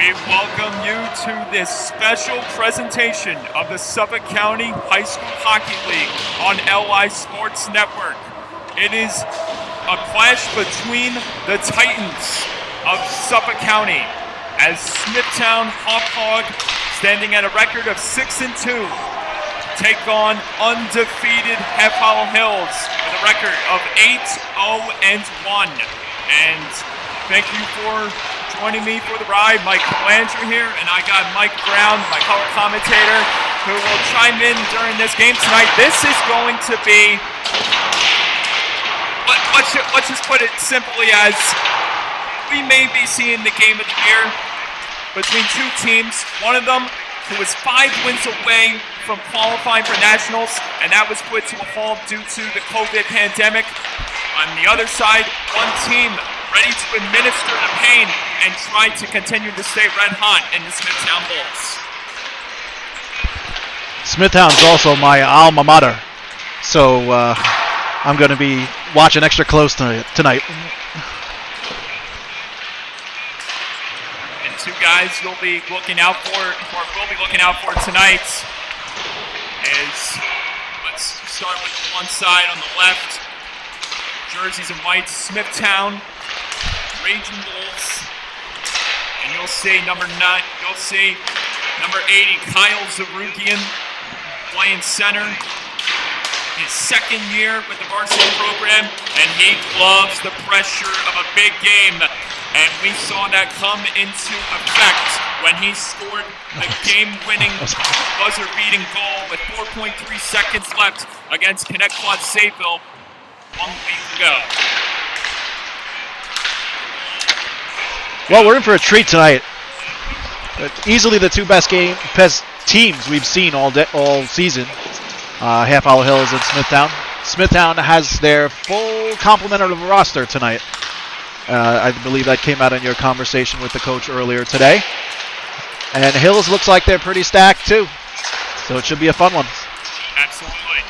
We welcome you to this special presentation of the Suffolk County High School Hockey League on LI Sports Network. It is a clash between the Titans of Suffolk County as Smithtown Hauppauge, standing at a record of 6-2, take on undefeated Hauppauge Hills with a record of 8-0-1. And thank you for joining me for the ride. Mike Landry here, and I got Mike Brown, my color commentator, who will chime in during this game tonight. This is going to be, let's just put it simply as, we may be seeing the game of the year between two teams. One of them who was 5 wins away from qualifying for nationals, and that was put to a halt due to the COVID pandemic. On the other side, one team ready to administer the pain and try to continue to stay red hot in the Smithtown Bulls. Smithtown's also my alma mater, so I'm going to be watching extra close tonight. And two guys you'll be looking out for, or will be looking out for tonight, is, let's start with one side on the left, jerseys and whites, Smithtown Raging Bulls, and you'll see number 80, Kyle Zarugian, playing center. His second year with the Varsity program, and he loves the pressure of a big game. And we saw that come into effect when he scored the game-winning, buzzer-beating goal with 4.3 seconds left against Connect Quad Sayville 1 week ago. Well, we're in for a treat tonight. Easily the two best teams we've seen all season. Hauppauge Hills and Smithtown. Smithtown has their full complement of roster tonight. I believe that came out in your conversation with the coach earlier today. And Hills looks like they're pretty stacked too. So it should be a fun one. Absolutely.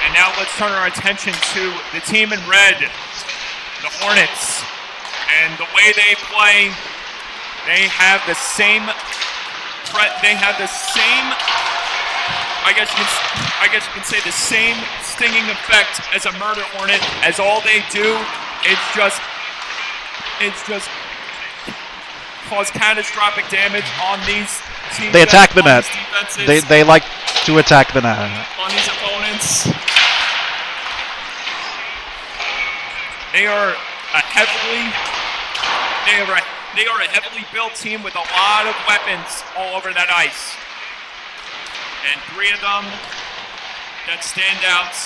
And now let's turn our attention to the team in red, the Hornets. And the way they play, they have the same, I guess you can say the same stinging effect as a murder hornet, as all they do is just cause catastrophic damage on these teams. They attack the net. They like to attack the net. On these opponents. They are a heavily built team with a lot of weapons all over that ice. And three of them that stand out.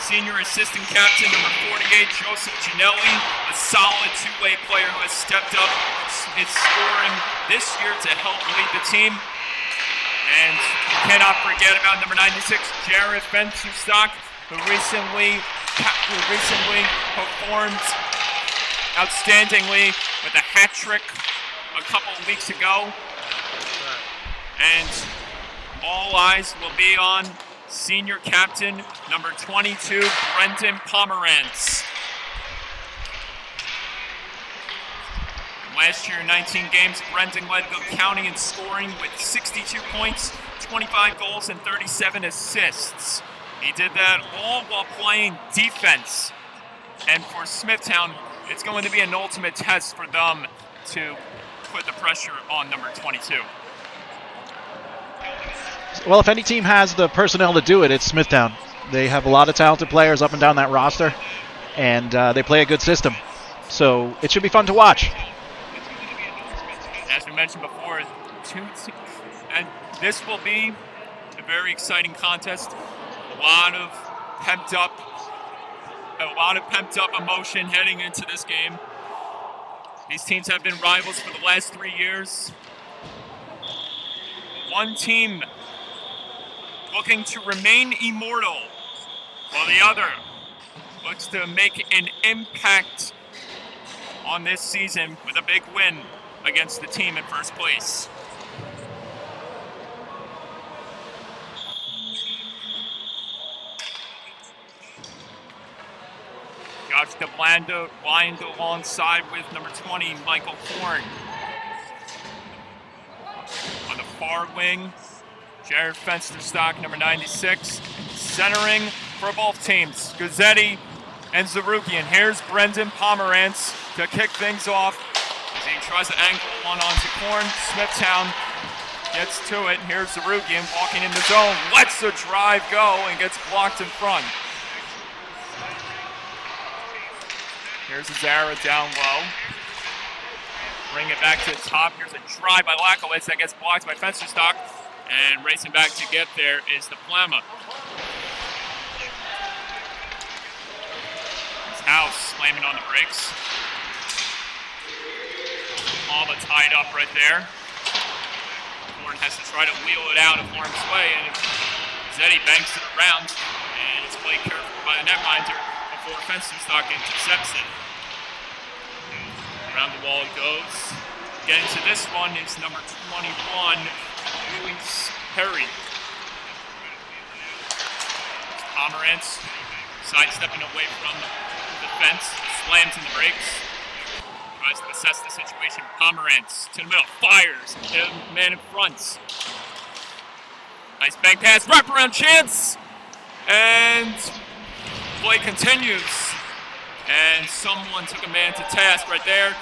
Senior assistant captain number 48, Joseph Ginelli, a solid two-way player who has stepped up his scoring this year to help lead the team. And you cannot forget about number 96, Jared Bensustak, who recently performed outstandingly with a hat trick a couple of weeks ago. And all eyes will be on senior captain number 22, Brendan Pomerantz. Last year, 19 games, Brendan led the county in scoring with 62 points, 25 goals, and 37 assists. He did that all while playing defense. And for Smithtown, it's going to be an ultimate test for them to put the pressure on number 22. Well, if any team has the personnel to do it, it's Smithtown. They have a lot of talented players up and down that roster, and they play a good system. So it should be fun to watch. As we mentioned before, and this will be a very exciting contest. A lot of pent up emotion heading into this game. These teams have been rivals for the last 3 years. One team looking to remain immortal, while the other looks to make an impact on this season with a big win against the team in first place. Josh DeBlando lined alongside with number 20, Michael Korn. far wing, Jared Fensterstock, number 96, centering for both teams, Guzzetti and Zarugian. Here's Brendan Pomerantz to kick things off as he tries to angle one onto Korn. Smithtown gets to it. Here's Zarugian walking in the zone, lets the drive go and gets blocked in front. Here's Zara down low. Bring it back to the top. Here's a drive by Lakowitz that gets blocked by Fensterstock. And racing back to get there is the Plama. House slamming on the brakes. All tied up right there. Horn has to try to wheel it out of harm's way, and Zeddy banks it around, and it's played carefully by the netminder before Fensterstock intercepts it. Around the wall it goes. Getting to this one is number 21, Luis Perry. Pomerantz sidestepping away from the fence, slams in the brakes, tries to assess the situation. Pomerantz to the middle, fires, hit a man in front. Nice bank pass, wraparound chance, and play continues. And someone took a man to task right there,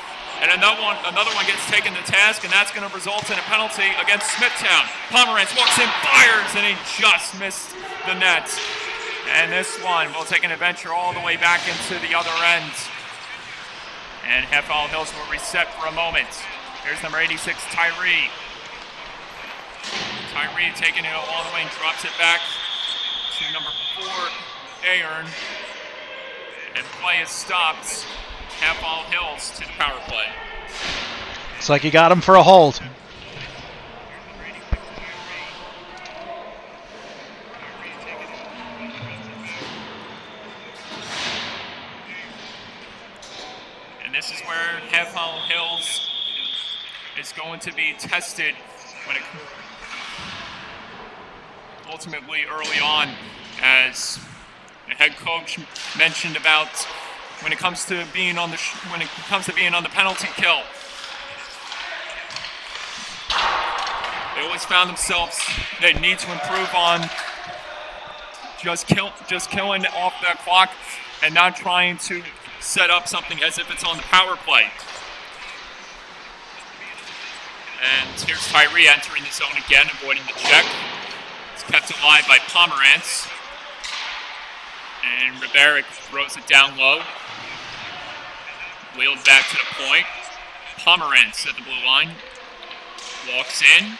and another one gets taken to task, and that's going to result in a penalty against Smithtown. Pomerantz walks in, fires, and he just missed the net. And this one will take an adventure all the way back into the other end. And Hauppauge Hills will reset for a moment. Here's number 86, Tyree. Tyree taking it all the way and drops it back to number 4, Ayrn. And play is stopped. Hauppauge Hills to the power play. Looks like he got him for a hold. This is where Hauppauge Hills is going to be tested when it ultimately early on, as the head coach mentioned about when it comes to being on the penalty kill. They always found themselves they need to improve on just killing off that clock and not trying to set up something as if it's on the power play. And here's Tyree entering the zone again, avoiding the check. It's kept alive by Pomerantz. And Riberic throws it down low. Wheeled back to the point. Pomerantz at the blue line. Walks in.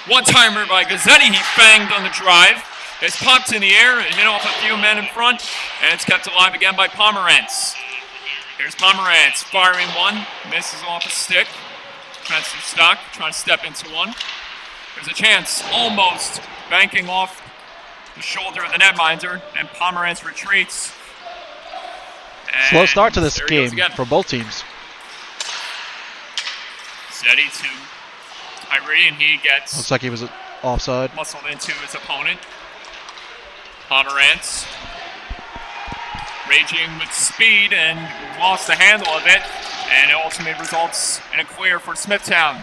One-timer by Gazzetti. He fanged on the drive. It's popped in the air and hit off a few men in front. And it's kept alive again by Pomerantz. Here's Pomerantz firing one, misses off a stick. Fensterstock trying to step into one. There's a chance, almost banking off the shoulder of the netminder, and Pomerantz retreats. And slow start to this game for both teams. Zeddy to Tyree, and he gets... looks like he was offside. Muscled into his opponent. Pomerantz raging with speed and lost the handle of it, and it ultimately results in a clear for Smithtown.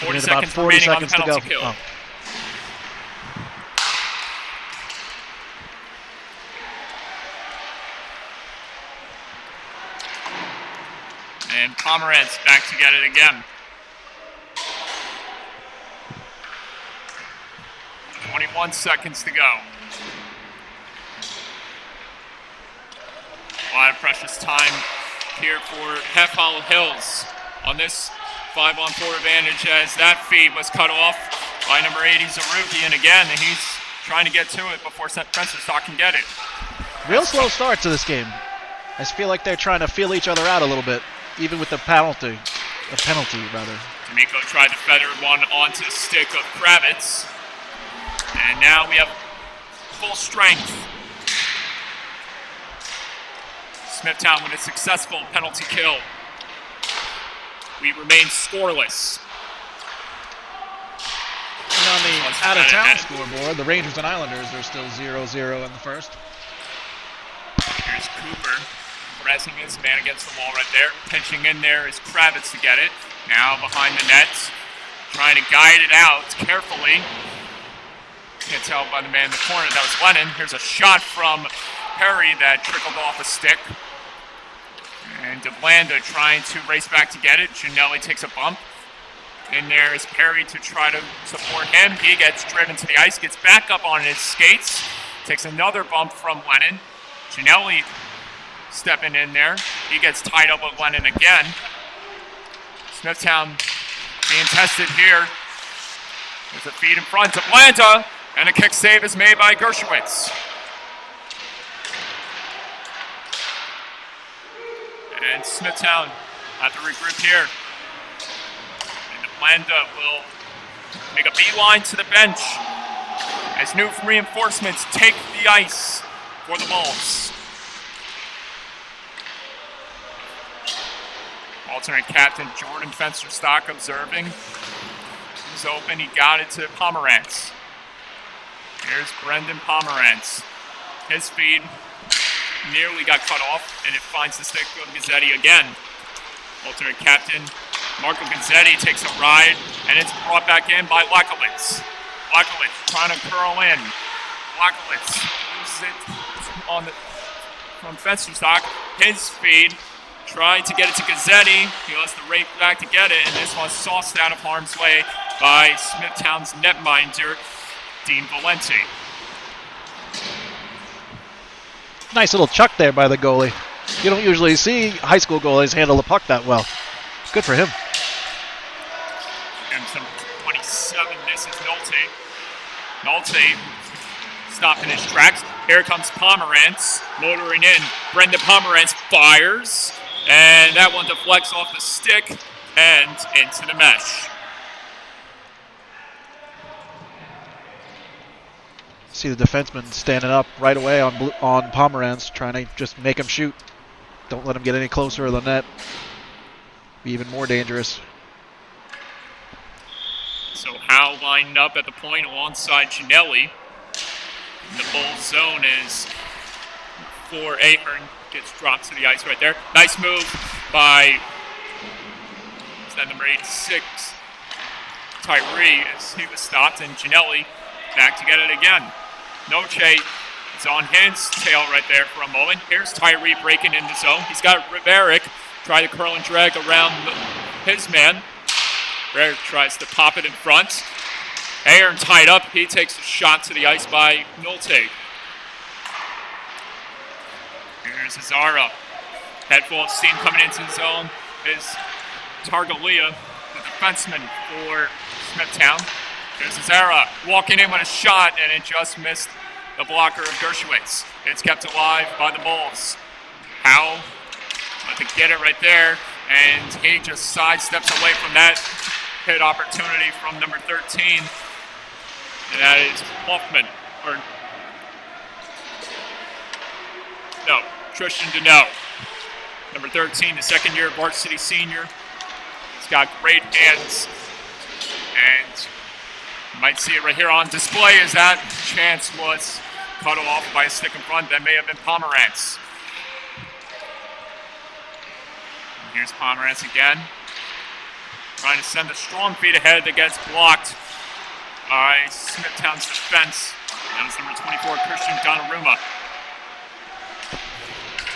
40 seconds remaining on the penalty kill. Oh. And Pomerantz back to get it again. 21 seconds to go. A lot of precious time here for Hauppauge Hills on this 5-on-4 advantage, as that feed was cut off by number 80 Zarugian again, and he's trying to get to it before Fensterstock can get it. Real slow start to this game. I just feel like they're trying to feel each other out a little bit, even with the penalty. D'Amico tried to feather one onto the stick of Kravitz, and now we have full strength. Smithtown with a successful penalty kill. We remain scoreless. And on the out-of-town scoreboard, the Rangers and Islanders are still 0-0 in the first. Here's Cooper pressing his man against the wall right there. Pitching in there is Kravitz to get it. Now behind the net, trying trying to guide it out carefully. Can't tell by the man in the corner that was Lennon. Here's a shot from Perry that trickled off a stick. And DeBlanda trying to race back to get it. Gianelli takes a bump. In there is Perry to try to support him. He gets driven to the ice, gets back up on his skates, takes another bump from Lennon. Gianelli stepping in there. He gets tied up with Lennon again. Smithtown being tested here. There's a feed in front to DeBlanda, and a kick save is made by Gershowitz. And Smithtown have to regroup here. And DeBlanda will make a beeline to the bench as new reinforcements take the ice for the Bulls. Alternate captain Jordan Fensterstock observing. He's open, he got it to Pomerantz. Here's Brendan Pomerantz. His feed nearly got cut off, and it finds the stick of Gazzetti again. Alternate captain Marco Gazzetti takes a ride, and it's brought back in by Lakowitz. Lakowitz trying to curl in. Lakowitz loses it on from Fensterstock. His feed, trying to get it to Gazzetti. He lets the rake back to get it, and this one's sauced out of harm's way by Smithtown's netminder, Dean Valenti. Nice little chuck there by the goalie. You don't usually see high school goalies handle the puck that well. Good for him. And some 27, this is Nolte. Nolte stopping his tracks. Here comes Pomerantz, motoring in. Brendan Pomerantz fires, and that one deflects off the stick and into the mesh. See the defenseman standing up right away on Pomerantz, trying to just make him shoot. Don't let him get any closer to the net. Be even more dangerous. So Howe lined up at the point alongside Gianelli. The Bulls zone is for Ahern. Gets dropped to the ice right there. Nice move by, is that number 86? Tyree, as he was stopped, and Gianelli back to get it again. Noche is on his tail right there for a moment. Here's Tyree breaking in the zone. He's got Riverick try to curl and drag around his man. Riverick tries to pop it in front. Ahern tied up. He takes a shot to the ice by Nolte. Here's Azara. Head full of steam coming into the zone is Targalia, the defenseman for Smithtown. There's Azara walking in with a shot, and it just missed the blocker of Gershowitz. It's kept alive by the Bulls. Howell let to get it right there, and he just sidesteps away from that hit opportunity from number 13. And that is Hoffman, Tristan Deneau. Number 13, the second-year varsity senior. He's got great hands, and you might see it right here on display as that chance was cut off by a stick in front. That may have been Pomerantz. And here's Pomerantz again, trying to send a strong feed ahead that gets blocked by Smithtown's defense. That is number 24, Christian Donnarumma.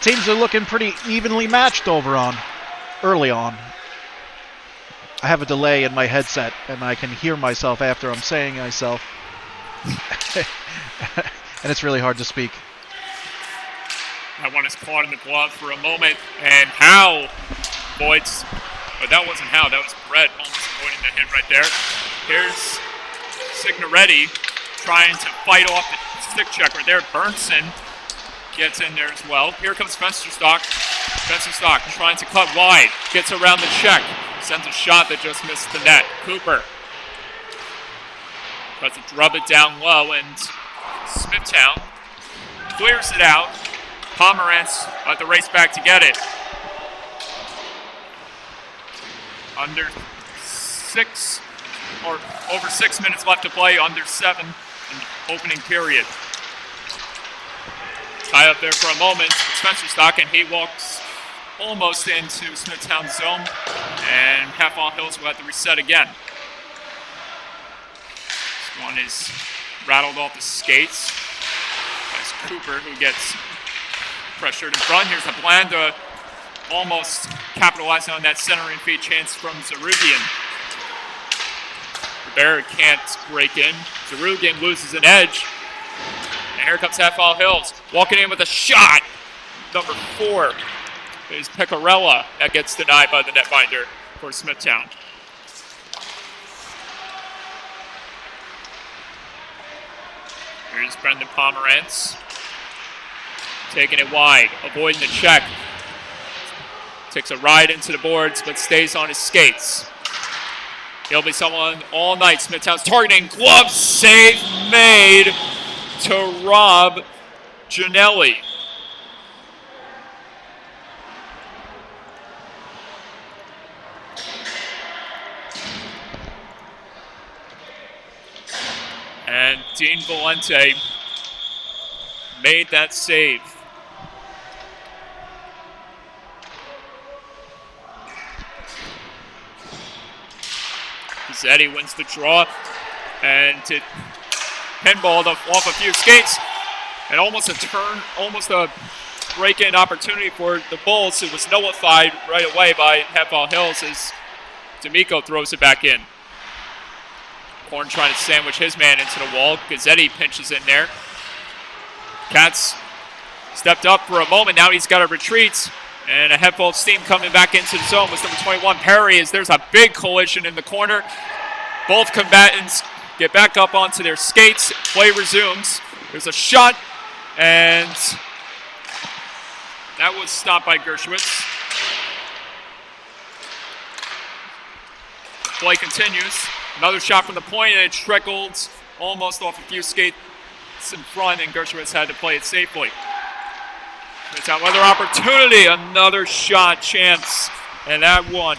Teams are looking pretty evenly matched early on. I have a delay in my headset, and I can hear myself after I'm saying myself. And it's really hard to speak. That one is caught in the glove for a moment, and Howe avoids, but that wasn't Howe, that was Brett almost avoiding the hit right there. Here's Signoretti trying to fight off the stick check right there. Burnson gets in there as well. Here comes Fensterstock. Fensterstock trying to cut wide, gets around the check, sends a shot that just missed the net. Cooper tries to drub it down low, and Smithtown clears it out. Pomerantz at the race back to get it. Under 6 or over 6 minutes left to play, under 7 in the opening period. Tie up there for a moment. Fensterstock, and he walks almost into Smithtown's zone, and Hauppauge Hills will have to reset again. One is rattled off the skates. That's Cooper who gets pressured in front. Here's Ablanda almost capitalizing on that centering feed chance from Zarugian. Rivera can't break in. Zarugian loses an edge. And here comes Hauppauge Hills. Walking in with a shot. Number 4 is Pecorella. That gets denied by the netminder for Smithtown. Here's Brendan Pomerantz. Taking it wide, avoiding the check. Takes a ride into the boards, but stays on his skates. He'll be someone all night. Smithtown's targeting. Glove save made to Rob Gianelli. And Dean Valente made that save. Zeddy wins the draw, and it pinballed off a few skates, and almost a break-in opportunity for the Bulls. It was nullified right away by Hauppauge Hills as D'Amico throws it back in. Horn trying to sandwich his man into the wall. Gazzetti pinches in there. Katz stepped up for a moment. Now he's got to retreat. And a head full of steam coming back into the zone with number 21, Perry, as there's a big collision in the corner. Both combatants get back up onto their skates. Play resumes. There's a shot, and that was stopped by Gershwitz. Play continues. Another shot from the point, and it trickled almost off a few skates in front, and Gershwitz had to play it safely. It's another opportunity, another shot chance, and that one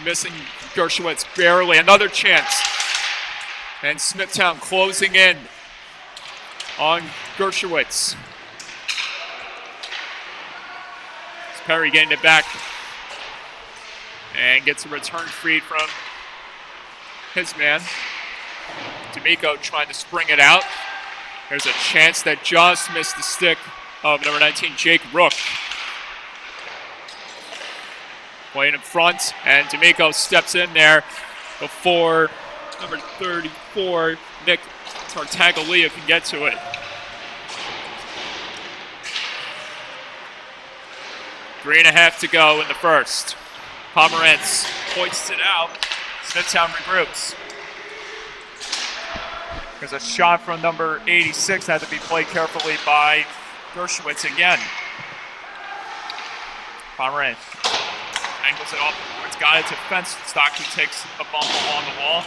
missing Gershwitz barely. Another chance, and Smithtown closing in on Gershwitz. Perry getting it back and gets a return feed from his man. D'Amico trying to spring it out. There's a chance that just missed the stick of number 19, Jake Rook. Playing in front, and D'Amico steps in there before number 34, Nick Tartaglia, can get to it. 3.5 to go in the first. Pomerantz hoists it out. Smithtown regroups. There's a shot from number 86 that had to be played carefully by Gershwitz again. Pomerantz angles it off the boards, got it to Fenstock, who takes a bump along the wall.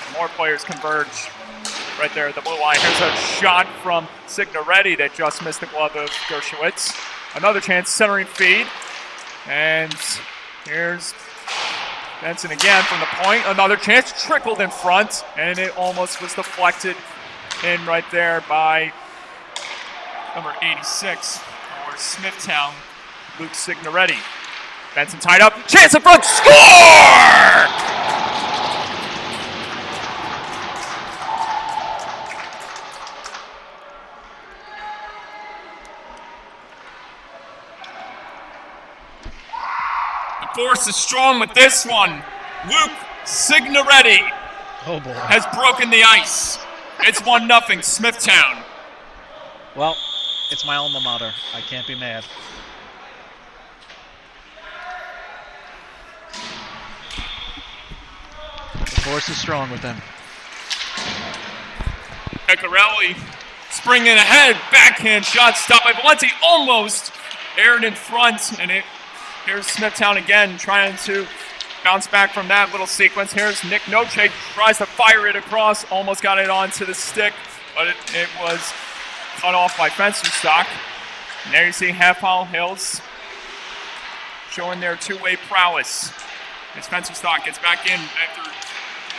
And more players converge right there at the blue line. Here's a shot from Signoretti that just missed the glove of Gershwitz. Another chance, centering feed. And here's Benson again from the point. Another chance, trickled in front, and it almost was deflected in right there by number 86 for Smithtown, Luke Signoretti. Benson tied up, chance in front, score! The force is strong with this one. Luke Signoretti has broken the ice. It's 1-0 Smithtown. Well, it's my alma mater. I can't be mad. The force is strong with them. Pecorelli springing ahead. Backhand shot stopped by Valenti. Almost aired in front. And here's Smithtown again trying to bounce back from that little sequence. Here's Nick Noche. Tries to fire it across. Almost got it onto the stick. But it was cut off by Fensterstock. And there you see Hauppauge Hills showing their two-way prowess. As Fensterstock gets back in after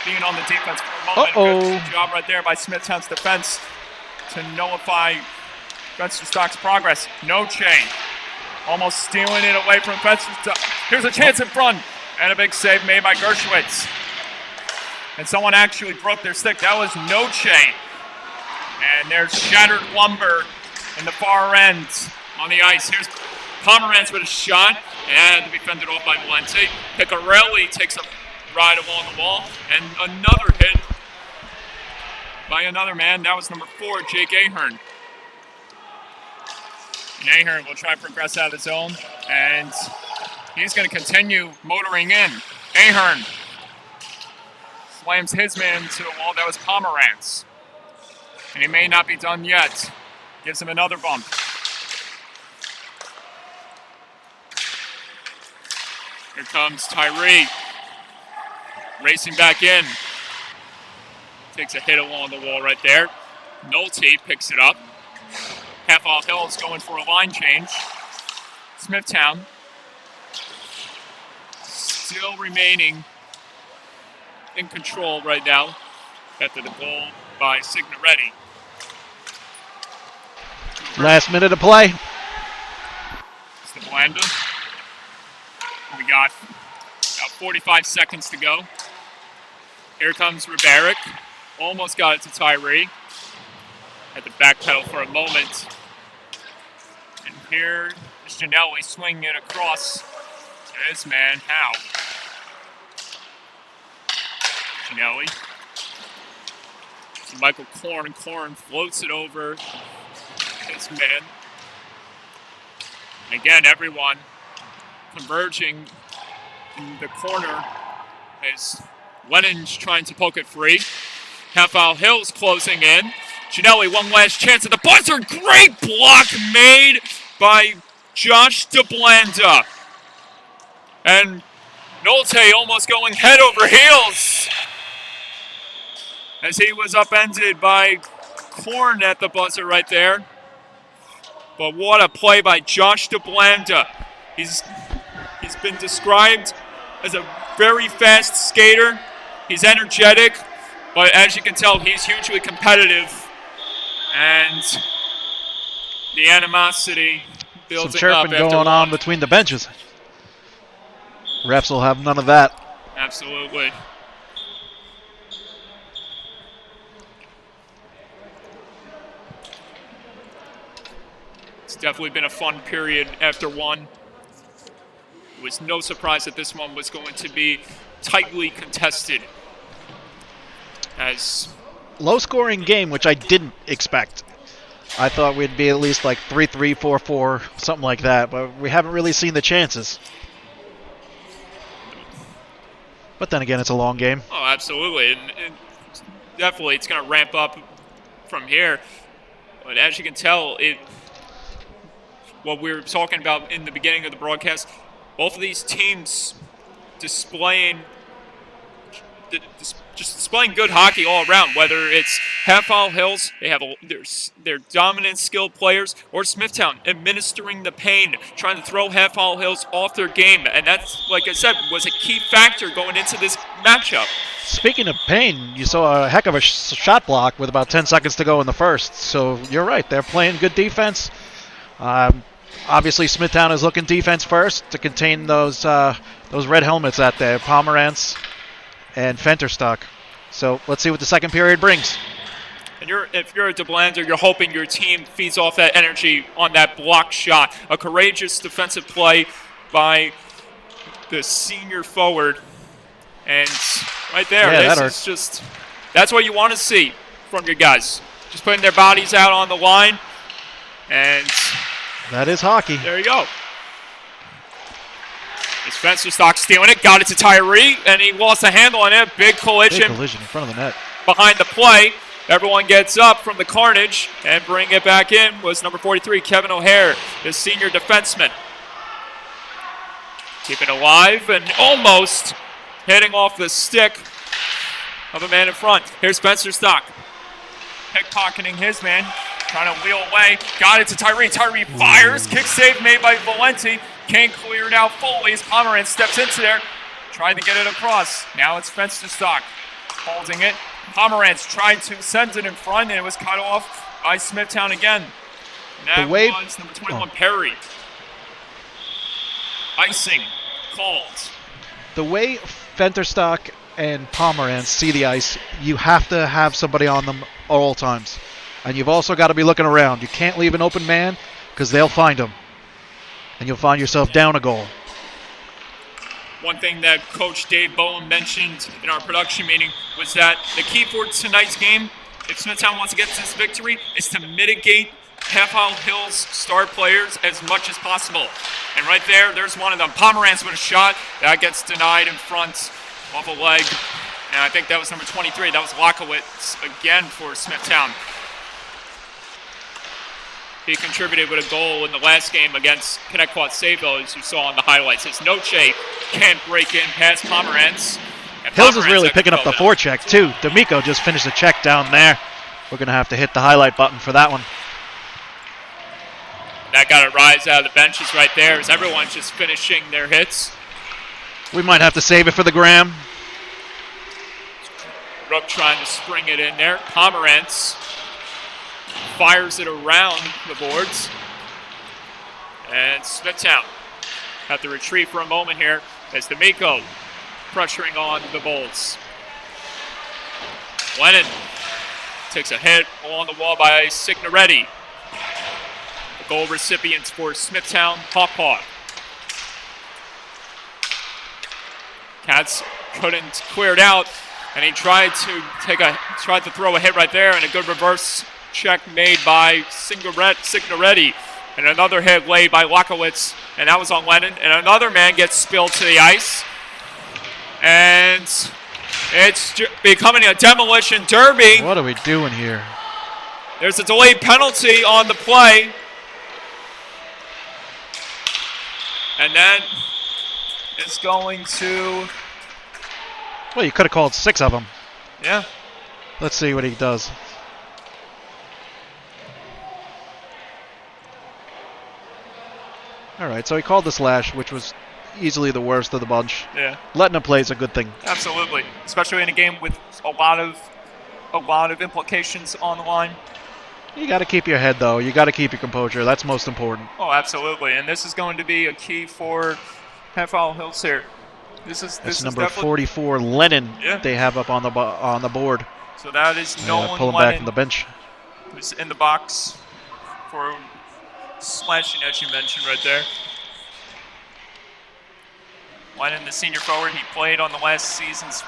being on the defense for a moment. Good job right there by Smithtown's defense to nullify Fensterstock's progress. Noche almost stealing it away from Fensterstock. Here's a chance in front, and a big save made by Gershwitz. and someone actually broke their stick. That was Noche. And there's shattered lumber in the far end on the ice. Here's Pomerantz with a shot, and to be fended off by Valente. Picarelli takes a ride along the wall, and another hit by another man. That was number 4, Jake Ahern. And Ahern will try to progress out of the zone, and he's going to continue motoring in. Ahern slams his man to the wall. That was Pomerantz. And he may not be done yet. Gives him another bump. Here comes Tyree. Racing back in. Takes a hit along the wall right there. Nolte picks it up. Hauppauge Hill is going for a line change. Smithtown still remaining in control right now after the goal by Signoretti. Last minute of play. It's the Blanda. We got about 45 seconds to go. Here comes Ribaric. Almost got it to Tyree. Had to backpedal for a moment. And here is Janelli swinging it across to his man, Howe. Janelli. To Michael Korn. Korn floats it over his man. And again, everyone converging in the corner as Lennon's trying to poke it free. Hauppauge Hill's closing in. Janelli, one last chance at the buzzer. Great block made by Josh DeBlanda. And Nolte almost going head over heels as he was upended by Korn at the buzzer right there. But what a play by Josh DeBlanda. He's been described as a very fast skater. He's energetic, but as you can tell, he's hugely competitive. And the animosity building Some chirping up after going on one. between the benches. Refs will have none of that. Absolutely. It's definitely been a fun period after one. It was no surprise that this one was going to be tightly contested. As Low-scoring game, which I didn't expect. I thought we'd be at least like 3-3, 4-4, something like that, but we haven't really seen the chances. But then again, it's a long game. oh, absolutely, and definitely it's going to ramp up from here. But as you can tell, what we were talking about in the beginning of the broadcast, both of these teams displaying good hockey all around. Whether it's Hauppauge Hills, they have their dominant, skilled players, or Smithtown administering the pain, trying to throw Hauppauge Hills off their game, and that's, like I said, was a key factor going into this matchup. Speaking of pain, you saw a heck of a shot block with about 10 seconds to go in the first. So you're right, they're playing good defense. Obviously, Smithtown is looking defense first to contain those red helmets out there, Pomerantz and Fenterstock. So let's see what the second period brings. And if you're a DeBlanda, you're hoping your team feeds off that energy on that block shot. A courageous defensive play by the senior forward. And right there, yeah, that's what you want to see from your guys. Just putting their bodies out on the line. And that is hockey. there you go. It's Fensterstock stealing it, got it to Tyree, and he lost a handle on it. Big collision in front of the net. behind the play. Everyone gets up from the carnage, and bringing it back in was number 43, Kevin O'Hare, the senior defenseman. Keeping it alive and almost hitting off the stick of a man in front. Here's Fensterstock. Pickpocketing his man, trying to wheel away. Got it to Tyree. Tyree fires. Kick save made by Valente. Can't clear it out fully as Pomerantz steps into there. Tried to get it across. Now it's Fensterstock holding it. Pomerantz tried to send it in front, and it was cut off by Smithtown again. And that was number 21, Perry. Icing called. The way Fenterstock and Pomerantz see the ice, you have to have somebody on them at all times. And you've also got to be looking around. You can't leave an open man because they'll find him. And you'll find yourself down a goal. One thing that Coach Dave Bowen mentioned in our production meeting was that the key for tonight's game, if Smithtown wants to get this victory, is to mitigate Hauppauge Hill's star players as much as possible. And right there's one of them. Pomerantz with a shot. That gets denied in front off a leg. And I think that was number 23. That was Lockowitz again for Smithtown. He contributed with a goal in the last game against Connecticut Savo, as you saw in the highlights. His Noche can't break in past Pomerantz. Hills is really picking up the forecheck, too. D'Amico just finished the check down there. We're going to have to hit the highlight button for that one. That got a rise out of the benches right there as everyone's just finishing their hits. We might have to save it for the gram. Rook trying to spring it in there. Pomerantz fires it around the boards. And Smithtown have to retreat for a moment here as D'Amico pressuring on the Bulls. Lennon takes a hit along the wall by Signoretti. The goal recipients for Smithtown, Hauppauge. Katz couldn't clear it out, and he tried to throw a hit right there, and a good reverse check made by Signoretti, and another hit laid by Lockowitz, and that was on Lennon, and another man gets spilled to the ice, and it's becoming a demolition derby. What are we doing here? There's a delayed penalty on the play, and that is going to... Well, you could have called 6 of them. Yeah. Let's see what he does. All right, so he called the slash, which was easily the worst of the bunch. Yeah. Letting him play is a good thing. Absolutely, especially in a game with a lot of implications on the line. You got to keep your head, though. You got to keep your composure. That's most important. Oh, absolutely, and this is going to be a key for Hauppauge Hills here. This number is 44, Lennon. Yeah. They have up on the board. So that is Nolan pull him Lennon, back from the bench. who's in the box for slashing, as you mentioned right there. Lennon, the senior forward, he played on the last seasons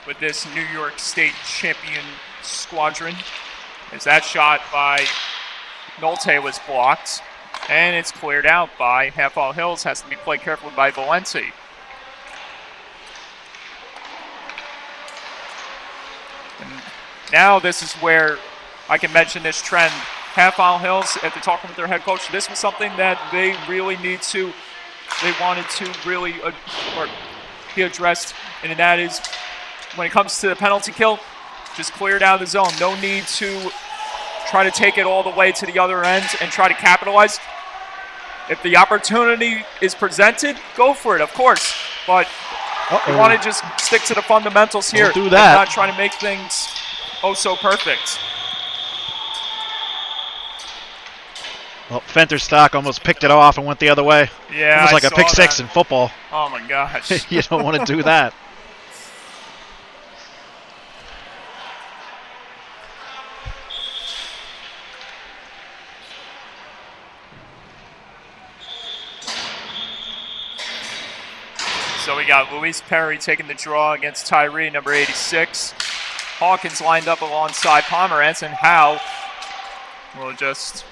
with this New York State champion squadron. As that shot by Nolte was blocked, and it's cleared out by Hauppauge Hills. Has to be played carefully by Valenti. And now this is where I can mention this trend. Hauppauge Hills, after talking with their head coach, this was something that they really wanted to really be addressed, and that is when it comes to the penalty kill, just clear it out of the zone. No need to try to take it all the way to the other end and try to capitalize. If the opportunity is presented, go for it, of course. But you want to just stick to the fundamentals here. Don't do that. And not try to make things so perfect. Well, Fenterstock almost picked it off and went the other way. Yeah, almost like a pick six in football. Oh my gosh. You don't want to do that. So we got Luis Perry taking the draw against Tyree, number 86. Hawkins lined up alongside Pomerantz, and Howe will just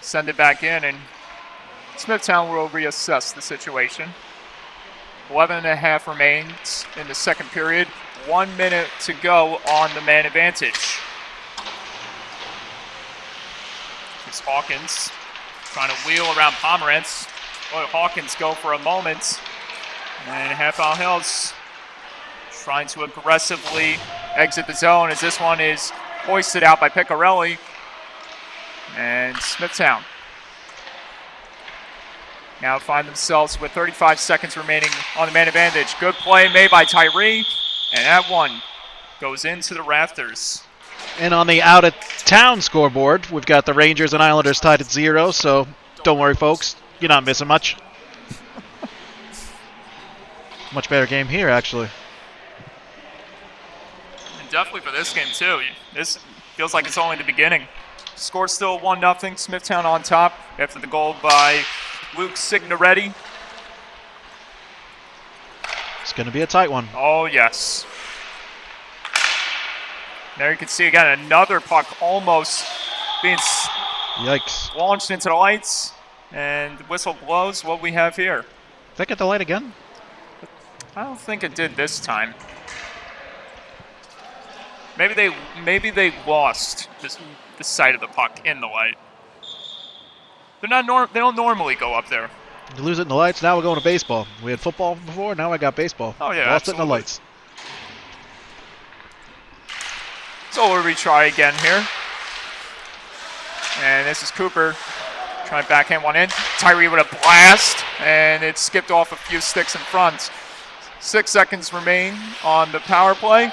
send it back in, and Smithtown will reassess the situation. 11.5 remains in the second period. 1 minute to go on the man advantage. It's Hawkins trying to wheel around Pomerantz. Let Hawkins go for a moment. And Hauppauge Hills trying to aggressively exit the zone as this one is hoisted out by Piccarelli. And Smithtown now find themselves with 35 seconds remaining on the man advantage. Good play made by Tyree, and that one goes into the rafters. And on the out-of-town scoreboard, we've got the Rangers and Islanders tied at 0, so don't worry, folks. You're not missing much. Much better game here, actually. definitely for this game, too. This feels like it's only the beginning. Score still 1-0. Smithtown on top after the goal by Luke Signoretti. It's going to be a tight one. Oh, yes. There you can see again another puck almost being Yikes. launched into the lights. And the whistle blows. What we have here. Did that get the light again? I don't think it did this time. Maybe they lost the sight of the puck in the light. They're not they don't normally go up there. You lose it in the lights, now we're going to baseball. We had football before, now I got baseball. Oh yeah, lost it in the lights. So we'll retry again here. And this is Cooper trying to backhand one in. Tyree with a blast, and it skipped off a few sticks in front. 6 seconds remain on the power play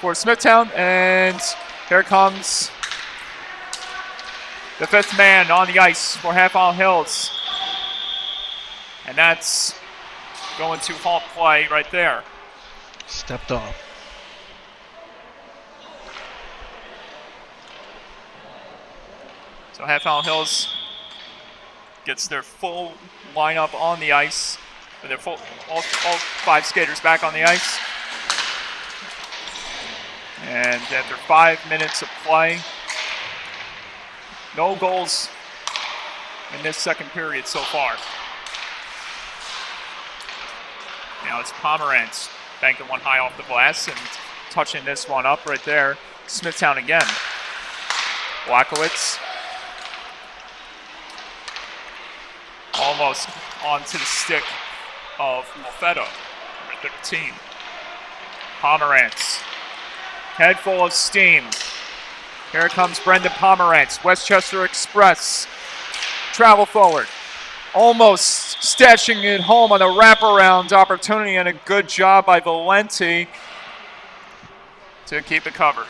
for Smithtown, and here comes the fifth man on the ice for Hauppauge Hills. And that's going to halt play right there. Stepped off. So Hauppauge Hills gets their full lineup on the ice. With their all 5 skaters back on the ice. And after 5 minutes of play, no goals in this second period so far. Now it's Pomerantz banking one high off the glass and touching this one up right there. Smithtown again. Blackowitz almost onto the stick of Malfetto, number 13. Pomerantz, head full of steam. Here comes Brendan Pomerantz, Westchester Express. Travel forward, almost stashing it home on a wraparound opportunity, and a good job by Valenti to keep it covered.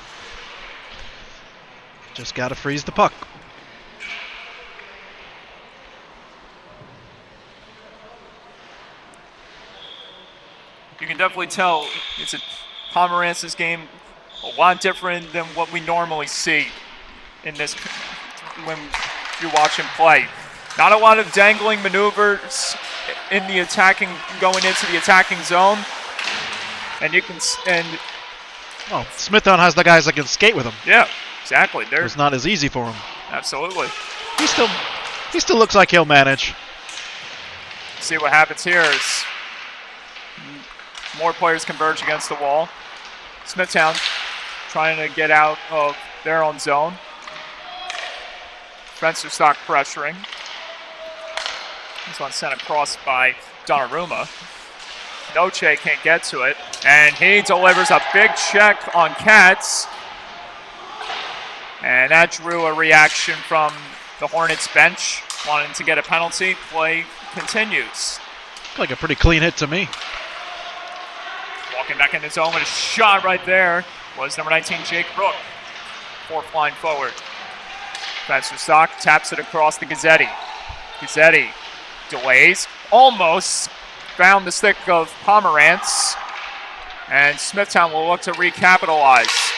Just got to freeze the puck. You can definitely tell it's Pomerantz's game a lot different than what we normally see in this when you watch him play. Not a lot of dangling maneuvers in the attacking, going into the attacking zone, and you can well, Smithtown has the guys that can skate with him. Yeah, exactly. It's not as easy for him. Absolutely. He still looks like he'll manage. See what happens here is more players converge against the wall. Smithtown trying to get out of their own zone. Fensterstock pressuring. This one sent across by Donnarumma. Noche can't get to it, and he delivers a big check on Katz. And that drew a reaction from the Hornets bench, wanting to get a penalty. Play continues. Like a pretty clean hit to me. Walking back in the zone with a shot right there was number 19, Jake Brook. 4th line forward. Fensterstock taps it across to Gazzetti. Gazzetti delays, almost found the stick of Pomerantz, and Smithtown will look to recapitalize.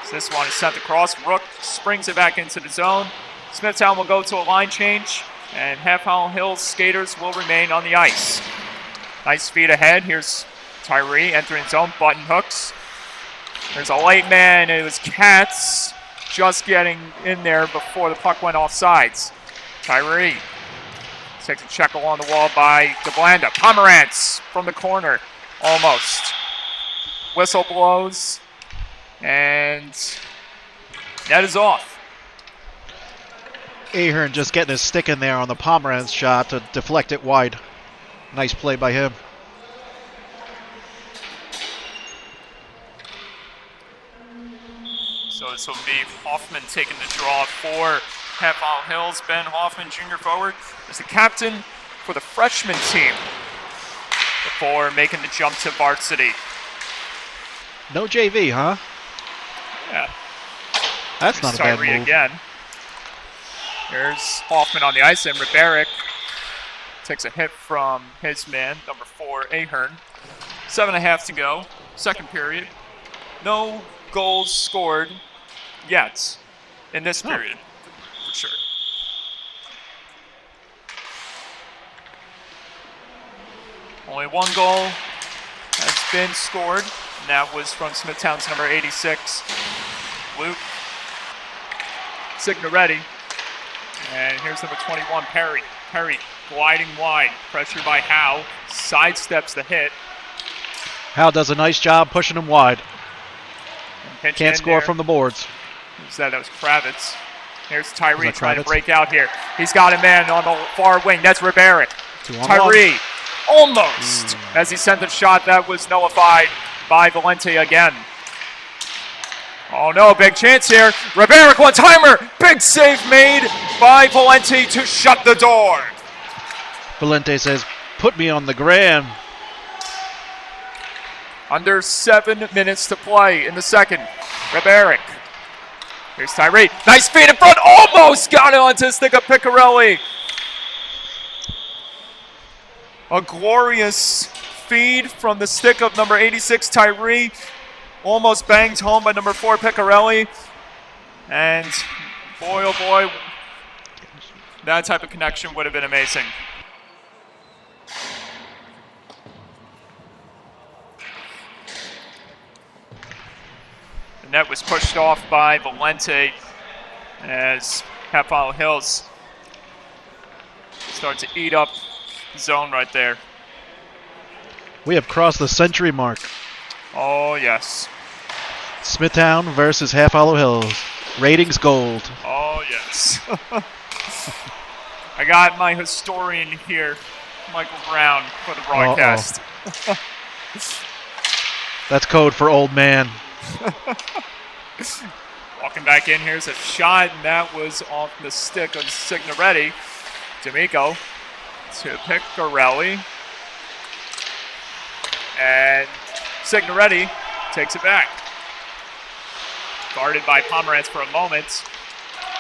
So this one is sent across. Rook springs it back into the zone. Smithtown will go to a line change, and Hauppauge Hills skaters will remain on the ice. Nice feed ahead. Here's Tyree entering zone, button hooks. There's a late man. It was Katz just getting in there before the puck went off sides. Tyree takes a check along the wall by DeBlanda. Pomerantz from the corner, almost. Whistle blows, and net is off. Ahern just getting his stick in there on the Pomerantz shot to deflect it wide. Nice play by him. So this will be Hoffman taking the draw for Hauppauge Hills. Ben Hoffman, junior forward, is the captain for the freshman team before making the jump to varsity. No JV, huh? Yeah. That's not a bad Tyree move. again. There's Hoffman on the ice, and Riberic takes a hit from his man, number 4, Ahern. 7.5 to go, second period. no goals scored yet in this period, for sure. Only one goal has been scored, and that was from Smithtown's number 86, Luke Signoretti. And here's number 21, Perry. Perry gliding wide, pressure by Howe, sidesteps the hit. Howe does a nice job pushing him wide. Can't score there from the boards. That was Kravitz. Here's Tyree trying to break out here. He's got a man on the far wing. That's Riberic. Tyree almost as he sent the shot that was nullified by Valente again. Oh no, big chance here. Riberic one-timer. Big save made by Valente to shut the door. Valente says, put me on the gram. Under 7 minutes to play in the second. Riberic. Here's Tyree. Nice feed in front. Almost got it onto the stick of Piccarelli. A glorious feed from the stick of number 86, Tyree. Almost banged home by number 4, Piccarelli. And boy, oh boy, that type of connection would have been amazing. The net was pushed off by Valente as Hauppauge Hills start to eat up the zone right there. We have crossed the century mark. Oh, yes. Smithtown versus Hauppauge Hills. Ratings gold. Oh, yes. I got my historian here, Michael Brown, for the broadcast. That's code for old man. Walking back in, here's a shot, and that was off the stick of Signoretti. D'Amico to Piccarelli. And Signoretti takes it back. Guarded by Pomerantz for a moment.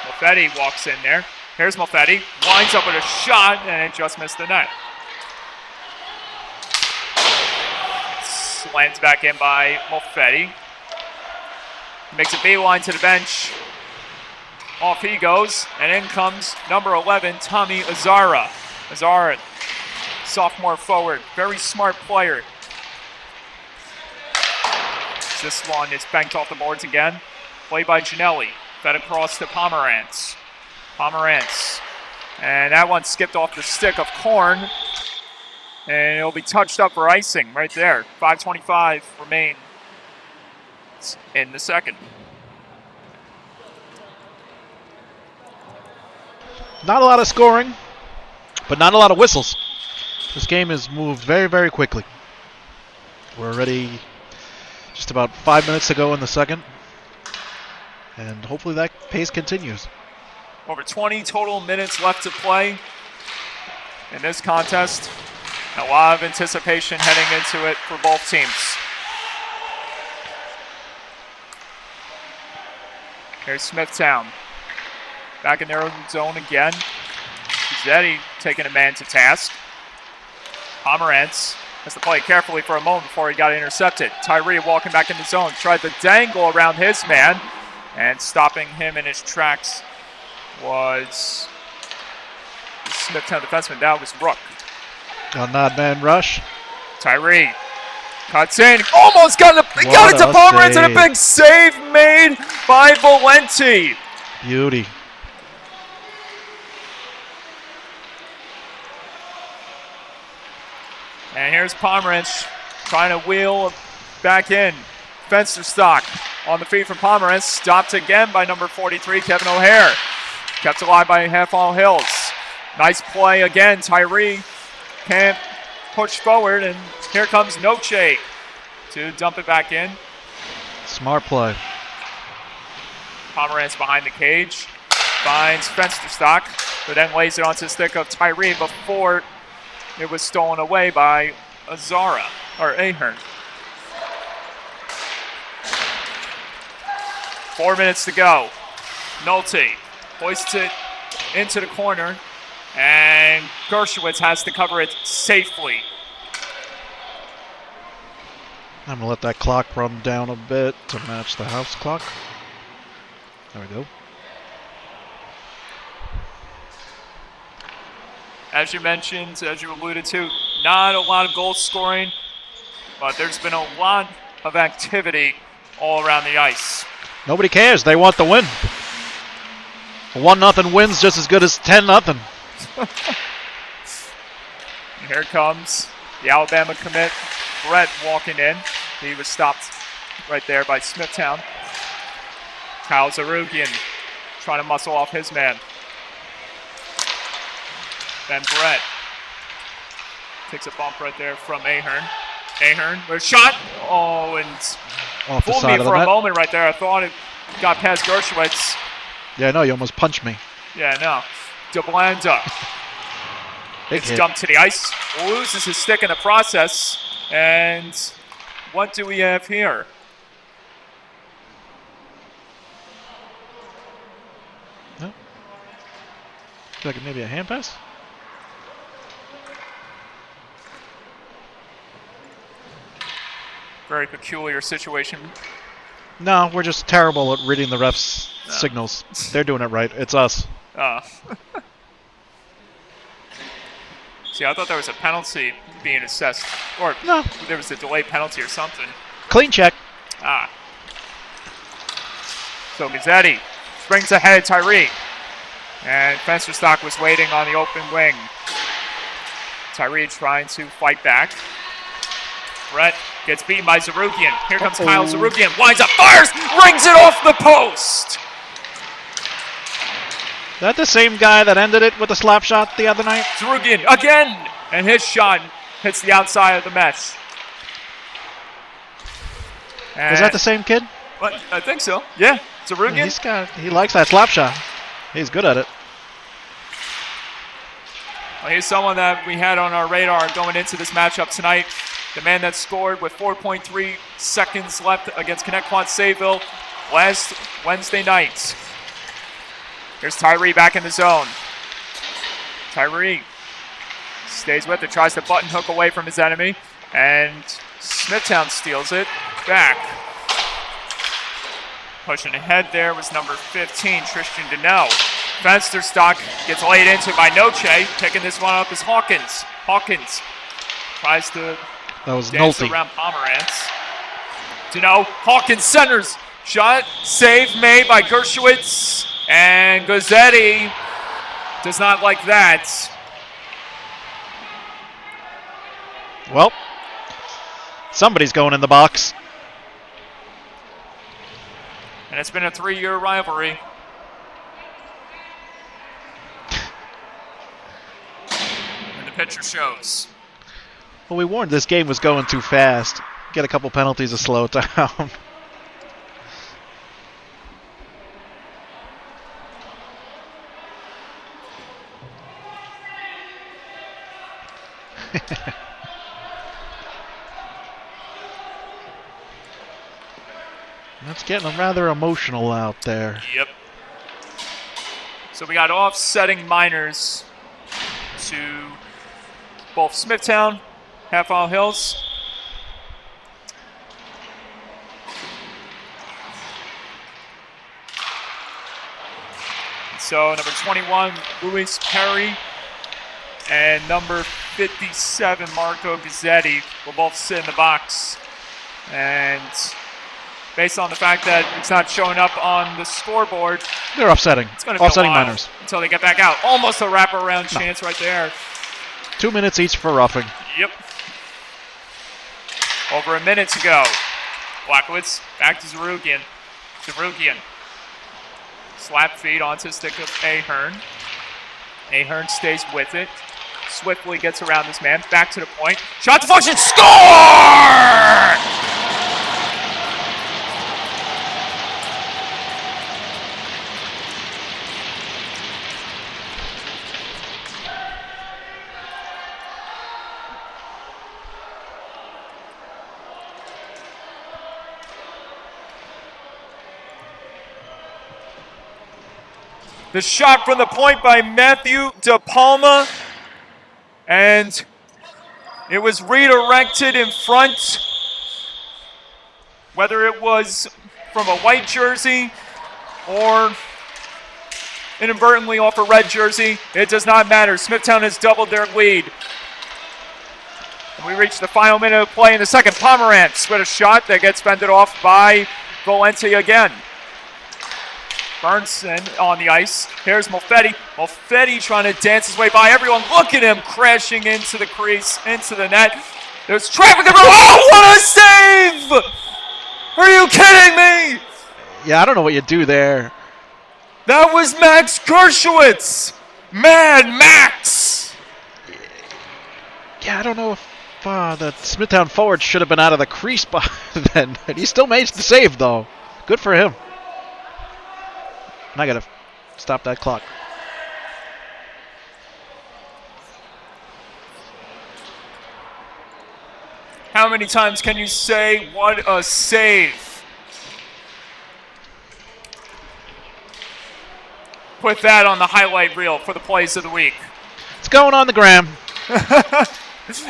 Moffetti walks in there. Here's Moffetti. Winds up with a shot, and it just missed the net. Slams back in by Moffetti. Makes a beeline to the bench. Off he goes, and in comes number 11, Tommy Azara. Azara, sophomore forward, very smart player. This one is banked off the boards again. Play by Ginelli. Fed across to Pomerantz. Pomerantz. And that one skipped off the stick of Korn. And it'll be touched up for icing right there. 5:25 remain in the second. Not a lot of scoring, but not a lot of whistles. This game has moved very, very quickly. We're already just about 5 minutes to go in the second. And hopefully that pace continues. Over 20 total minutes left to play in this contest. A lot of anticipation heading into it for both teams. Here's Smithtown. Back in their own zone again. Zetti taking a man to task. Pomerantz has to play carefully for a moment before he got intercepted. Tyree walking back in the zone. Tried to dangle around his man. And stopping him in his tracks was the Smithtown defenseman. That was Rook. On that man rush. Tyree cuts in. Almost got it to Pomerantz, and a big save made by Valente. Beauty. And here's Pomerantz trying to wheel back in. Fensterstock on the feed from Pomerantz. Stopped again by number 43, Kevin O'Hare. Kept alive by Hauppauge Hills. Nice play again. Tyree can't push forward, and here comes Noche to dump it back in. Smart play. Pomerantz behind the cage. Finds Fensterstock, but then lays it onto the stick of Tyree before it was stolen away by Azara, or Ahern. 4 minutes to go. Nolte hoists it into the corner, and Gershowitz has to cover it safely. I'm going to let that clock run down a bit to match the house clock. There we go. As you mentioned, as you alluded to, not a lot of goal scoring, but there's been a lot of activity all around the ice. Nobody cares. They want the win. A 1-0 win's just as good as 10-0. Here comes the Alabama commit, Brett, walking in. He was stopped right there by Smithtown. Kyle Zarugian trying to muscle off his man. Then Brett takes a bump right there from Ahern. Ahern with a shot. Oh, and Off the fooled side me of for the a net. moment right there. I thought it got past Dershowitz. Yeah, I know. You almost punched me. Yeah, no. DeBlanda. Big It's hit. dumped to the ice. Loses his stick in the process. And what do we have here? No. Feel like maybe a hand pass? Very peculiar situation. No, we're just terrible at reading the refs' signals. They're doing it right. It's us. See, I thought there was a penalty being assessed. Or No. there was a delay penalty or something. Clean check. So Gazzetti springs ahead Tyree. And Fensterstock was waiting on the open wing. Tyree trying to fight back. Brett gets beaten by Zarugian. Here comes Kyle Zarugian. Winds up, fires, rings it off the post. That the same guy that ended it with a slap shot the other night? Zarugian again. And his shot hits the outside of the mesh. Is that the same kid? What? I think so. Yeah, Zarugian. He likes that slap shot. He's good at it. Well, he's someone that we had on our radar going into this matchup tonight. The man that scored with 4.3 seconds left against Connecticut Sayville last Wednesday night. Here's Tyree back in the zone. Tyree stays with it, tries to button hook away from his enemy, and Smithtown steals it back. Pushing ahead there was number 15, Tristan Deneau. Fensterstock gets laid into by Noche. Picking this one up is Hawkins. Hawkins tries to That was dance Nolte. around Pomerantz. Deneau, Hawkins centers. Shot, save made by Dershowitz. And Gazzetti does not like that. Well, somebody's going in the box. And it's been a 3-year rivalry. And the picture shows. Well, we warned this game was going too fast. Get a couple penalties to slow it down. That's getting rather emotional out there. Yep. So we got offsetting minors to both Smithtown, Hauppauge Hills. So number 21, Luis Perry, and number 57, Marco Gazzetti will both sit in the box. And based on the fact that it's not showing up on the scoreboard, They're offsetting. it's going to be Offsetting a while minors. until they get back out. Almost a wraparound chance right there. 2 minutes each for roughing. Yep. Over a minute to go. Blackowitz back to Zarugian. Zarugian. Slap feed onto the stick of Ahern. Ahern stays with it. Swiftly gets around this man. Back to the point. Shot deflection. Score! The shot from the point by Matthew De Palma. And it was redirected in front whether it was from a white jersey or inadvertently off a red jersey, it does not matter. Smithtown has doubled their lead. And we reach the final minute of play in the second. Pomerantz with a shot that gets fended off by Valenti again. Burnson on the ice. Here's Molfetti. Molfetti trying to dance his way by everyone. Look at him crashing into the crease, into the net. There's traffic. Oh, what a save! Are you kidding me? Yeah, I don't know what you do there. That was Max Gershowitz. Mad Max. Yeah, I don't know if the Smithtown forward should have been out of the crease by then. He still made the save, though. Good for him. And I got to stop that clock. How many times can you say, what a save? Put that on the highlight reel for the plays of the week. It's going on the gram.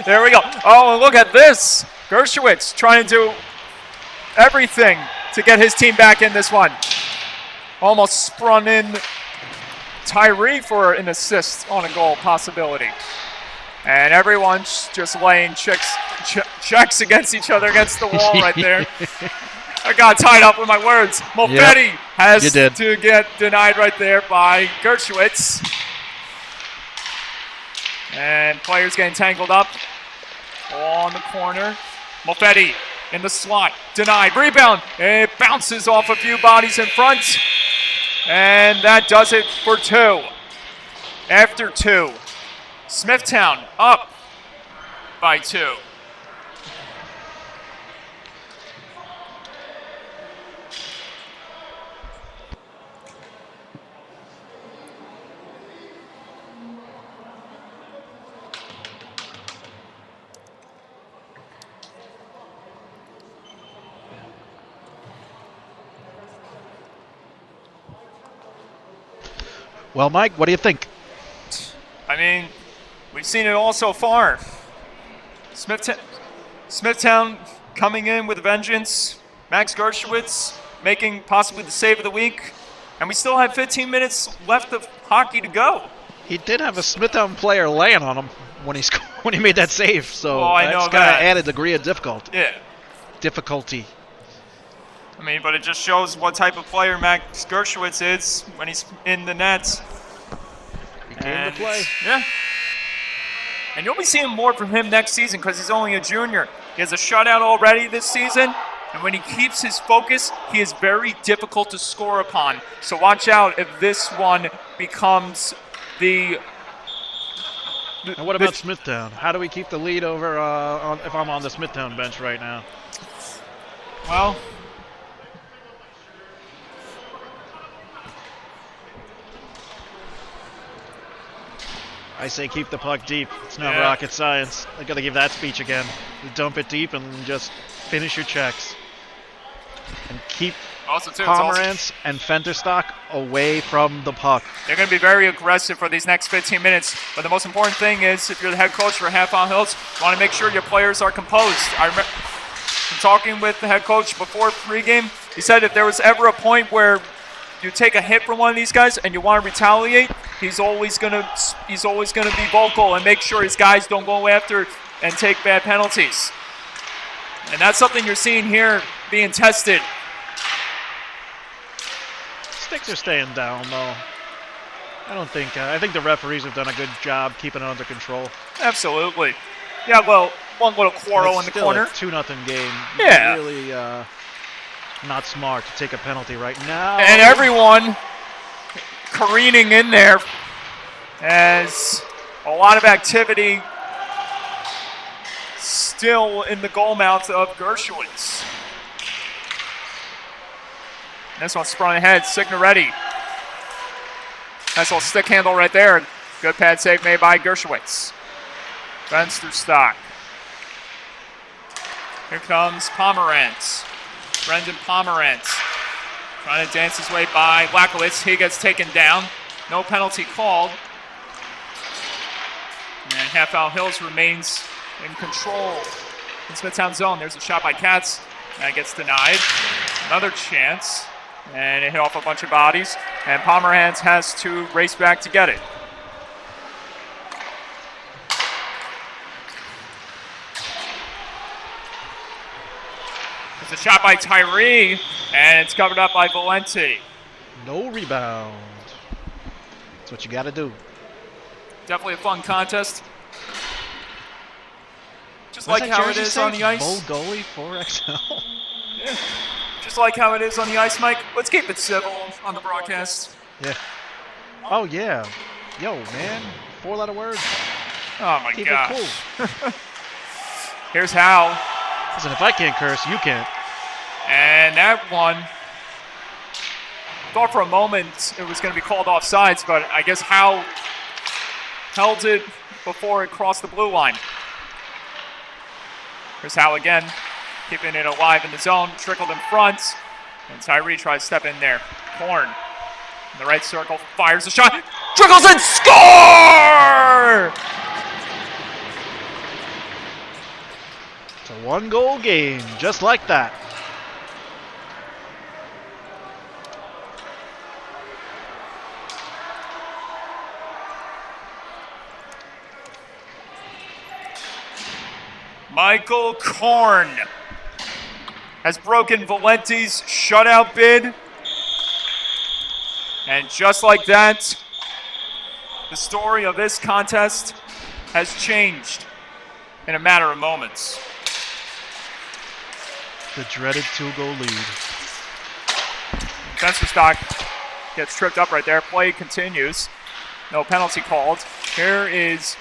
There we go. Oh, and look at this. Gershowitz trying to do everything to get his team back in this one. Almost sprung in Tyree for an assist on a goal possibility. And everyone's just laying checks against each other against the wall right there. I got tied up with my words. Molfetti has to get denied right there by Gershowitz. And players getting tangled up on the corner. Molfetti in the slot. Denied. Rebound. It bounces off a few bodies in front. And that does it for two. After two. Smithtown up by 2. Well, Mike, what do you think? I mean, we've seen it all so far. Smithtown coming in with a vengeance. Max Gershowitz making possibly the save of the week. And we still have 15 minutes left of hockey to go. He did have a Smithtown player laying on him when he made that save. So that's got to add a degree of difficulty. Yeah. Difficulty. I mean, but it just shows what type of player Max Gershowitz is when he's in the nets. He came to play. Yeah. And you'll be seeing more from him next season because he's only a junior. He has a shutout already this season. And when he keeps his focus, he is very difficult to score upon. So watch out if this one becomes the... And what about Smithtown? How do we keep the lead over if I'm on the Smithtown bench right now? Well... I say keep the puck deep. It's not rocket science. I got to give that speech again. You dump it deep and just finish your checks. And keep Pomerantz and Fenterstock away from the puck. They're going to be very aggressive for these next 15 minutes. But the most important thing is, if you're the head coach for Hauppauge Hills, you want to make sure your players are composed. I remember talking with the head coach before pregame. He said if there was ever a point where you take a hit from one of these guys and you want to retaliate, he's always gonna be vocal and make sure his guys don't go after and take bad penalties. And that's something you're seeing here being tested. Sticks are staying down though. I think the referees have done a good job keeping it under control. Absolutely. Yeah, well, one little quarrel in the corner. It's still a 2-0 game. Yeah. Really not smart to take a penalty right now. And everyone careening in there as a lot of activity still in the goal mouth of Gershowitz. This one sprung ahead, Signoretti. Nice little stick handle right there. Good pad save made by Gershowitz. Fensterstock. Here comes Pomerantz. Brendan Pomerantz trying to dance his way by Lakowitz. He gets taken down. No penalty called. And Hauppauge Hills remains in control in Smithtown zone. There's a shot by Katz. That gets denied. Another chance. And it hit off a bunch of bodies. And Pomerantz has to race back to get it. It's a shot by Tyree, and it's covered up by Valenti. No rebound. That's what you got to do. Definitely a fun contest. Just like how it is on the ice. Bold goalie 4XL. Yeah. Just like how it is on the ice, Mike. Let's keep it civil on the broadcast. Yeah. Oh, yeah. Yo, man. 4-letter words. Oh, my Keep gosh. it cool. Here's Hal. Listen, if I can't curse, you can't. And that one, thought for a moment it was going to be called offsides, but I guess Hal held it before it crossed the blue line. Here's Hal again, keeping it alive in the zone, trickled in front, and Tyree tries to step in there. Korn in the right circle, fires a shot, trickles and score! It's a one-goal game, just like that. Michael Korn has broken Valenti's shutout bid. And just like that, the story of this contest has changed in a matter of moments. The dreaded 2-goal lead. Fensterstock gets tripped up right there. Play continues. No penalty called. Here is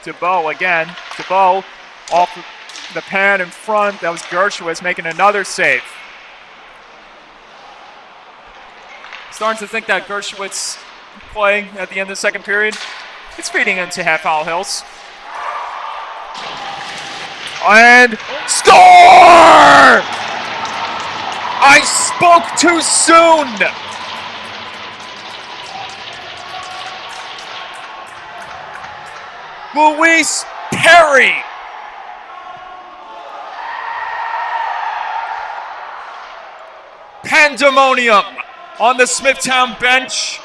DeBow again. DeBow off the pad in front. That was Gershowitz making another save. Starting to think that Gershowitz play at the end of the second period, it's feeding into Hauppauge Hills. And score! I spoke too soon! Luis Perry! Pandemonium on the Smithtown bench,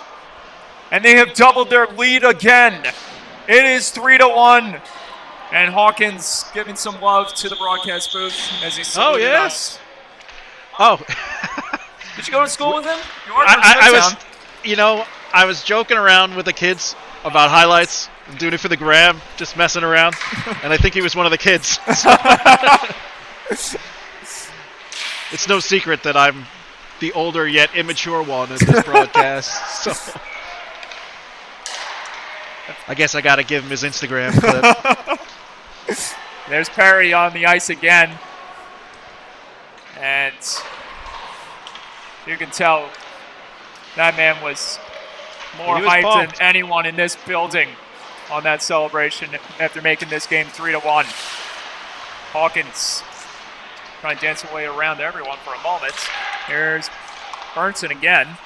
and they have doubled their lead again. It is 3-1, and Hawkins giving some love to the broadcast booth as he saluted us. Oh. Did you go to school with him? I was joking around with the kids about highlights and doing it for the gram, just messing around, and I think he was one of the kids. It's no secret that I'm the older yet immature one in this broadcast. So I guess I got to give him his Instagram clip. There's Perry on the ice again. And you can tell that man was more hyped pumped than anyone in this building on that celebration after making this game 3-1. Hawkins trying to dance away around everyone for a moment. Here's Burnson again.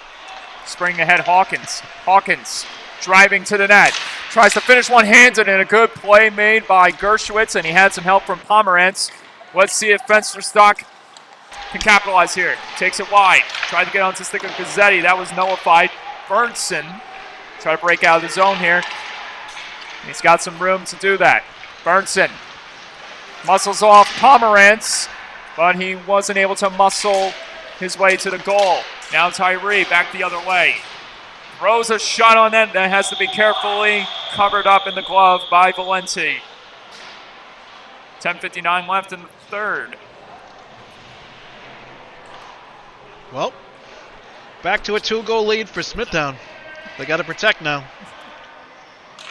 Springing ahead, Hawkins. Hawkins driving to the net. Tries to finish one-handed, and a good play made by Gershowitz, and he had some help from Pomerantz. Let's see if Fensterstock can capitalize here. Takes it wide. Tried to get onto the stick of Gazzetti. That was nullified. Burnson try to break out of the zone here. He's got some room to do that. Burnson muscles off Pomerantz, but he wasn't able to muscle his way to the goal. Now Tyree back the other way. Throws a shot on that has to be carefully covered up in the glove by Valenti. 10:59 left in the third. Well, back to a 2-goal lead for Smithtown. They got to protect now.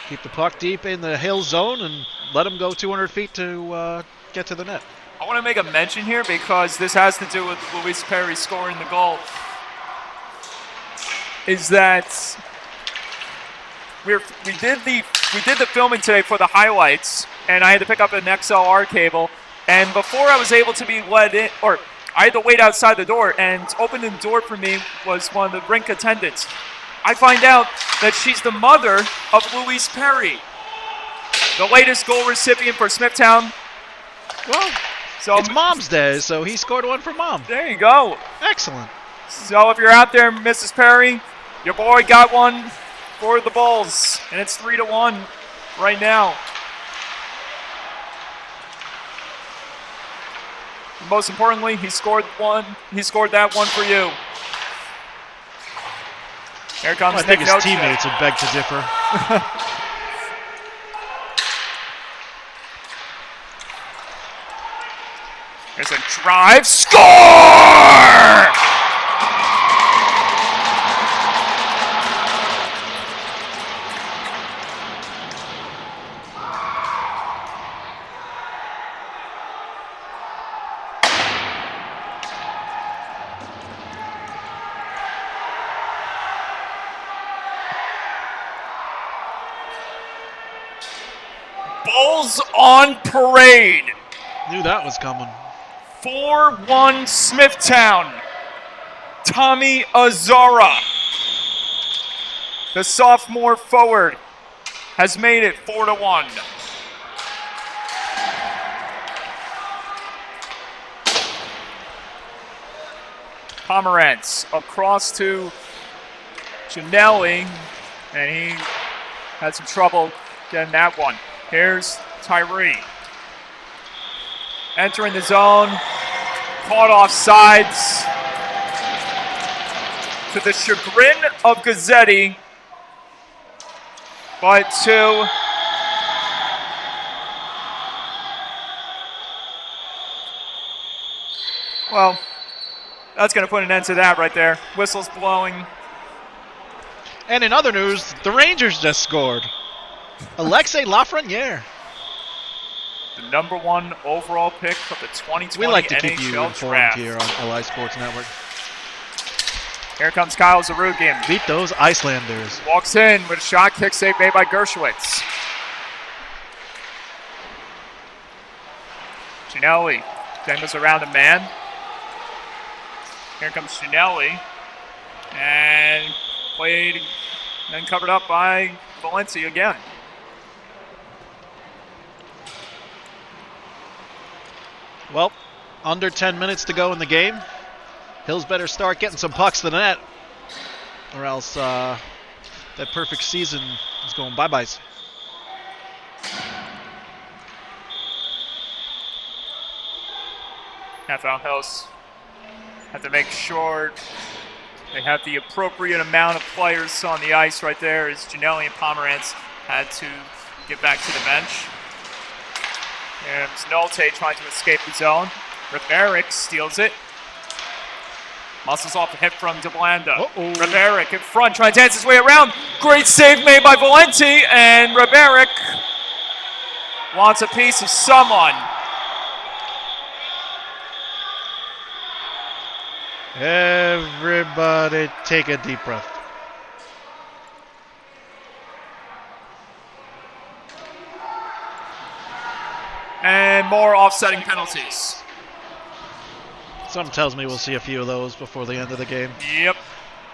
Keep the puck deep in the Hill zone and let them go 200 feet to get to the net. I want to make a mention here because this has to do with Luis Perry scoring the goal. Is that we did the filming today for the highlights, and I had to pick up an XLR cable. And before I was able to be let in, or I had to wait outside the door, and opening the door for me was one of the rink attendants. I find out that she's the mother of Luis Perry, the latest goal recipient for Smithtown. Well, So It's Mom's Day, so he scored one for Mom. there you go. Excellent. So if you're out there, Mrs. Perry, your boy got one for the Bulls, and it's 3-1 right now. Most importantly, he scored one. He scored that one for you. Here comes I think Nick his Noche. teammates would beg to differ. There's a drive. Score! Bulls on parade. Knew that was coming. 4-1 Smithtown. Tommy Azara, the sophomore forward, has made it 4-1. Pomerantz across to Janelli, and he had some trouble getting that one. Here's Tyree. Entering the zone, caught off sides. To the chagrin of Gazzetti, but well, that's going to put an end to that right there. Whistles blowing. And in other news, the Rangers just scored. Alexei Lafreniere. The #1 overall pick of the 2020 We like to NHL keep you informed draft. here on LI Sports Network. Here comes Kyle Zarugin. Beat those Icelanders. Walks in with a shot, kick save made by Gershwitz. Ginelli dangles around a man. Here comes Ginelli. And played, then covered up by Valencia again. Well, under 10 minutes to go in the game. Hills better start getting some pucks to the net, or else that perfect season is going bye-byes. Half-out Hills have to make sure they have the appropriate amount of players on the ice right there, as Janelli and Pomerantz had to get back to the bench. And Nolte trying to escape the zone. Riverick steals it. Muscles off a hit from DeBlanda. Riverick in front, trying to dance his way around. Great save made by Valenti, and Riverick wants a piece of someone. Everybody take a deep breath. And more offsetting penalties. Something tells me we'll see a few of those before the end of the game. Yep.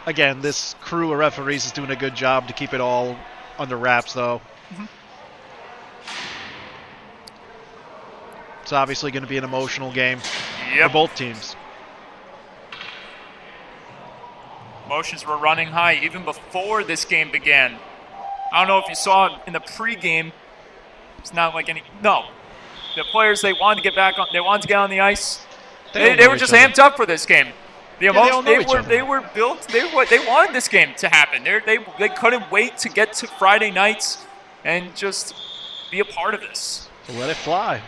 Again, this crew of referees is doing a good job to keep it all under wraps, though. Mm-hmm. It's obviously going to be an emotional game Yep. for both teams. Emotions were running high even before this game began. I don't know if you saw it in the pregame. It's not like any. No. The players, they wanted to get back on. They wanted to get on the ice. They were just amped up for this game. The emotion, they were built. They wanted this game to happen. They couldn't wait to get to Friday nights and just be a part of this. So let it fly.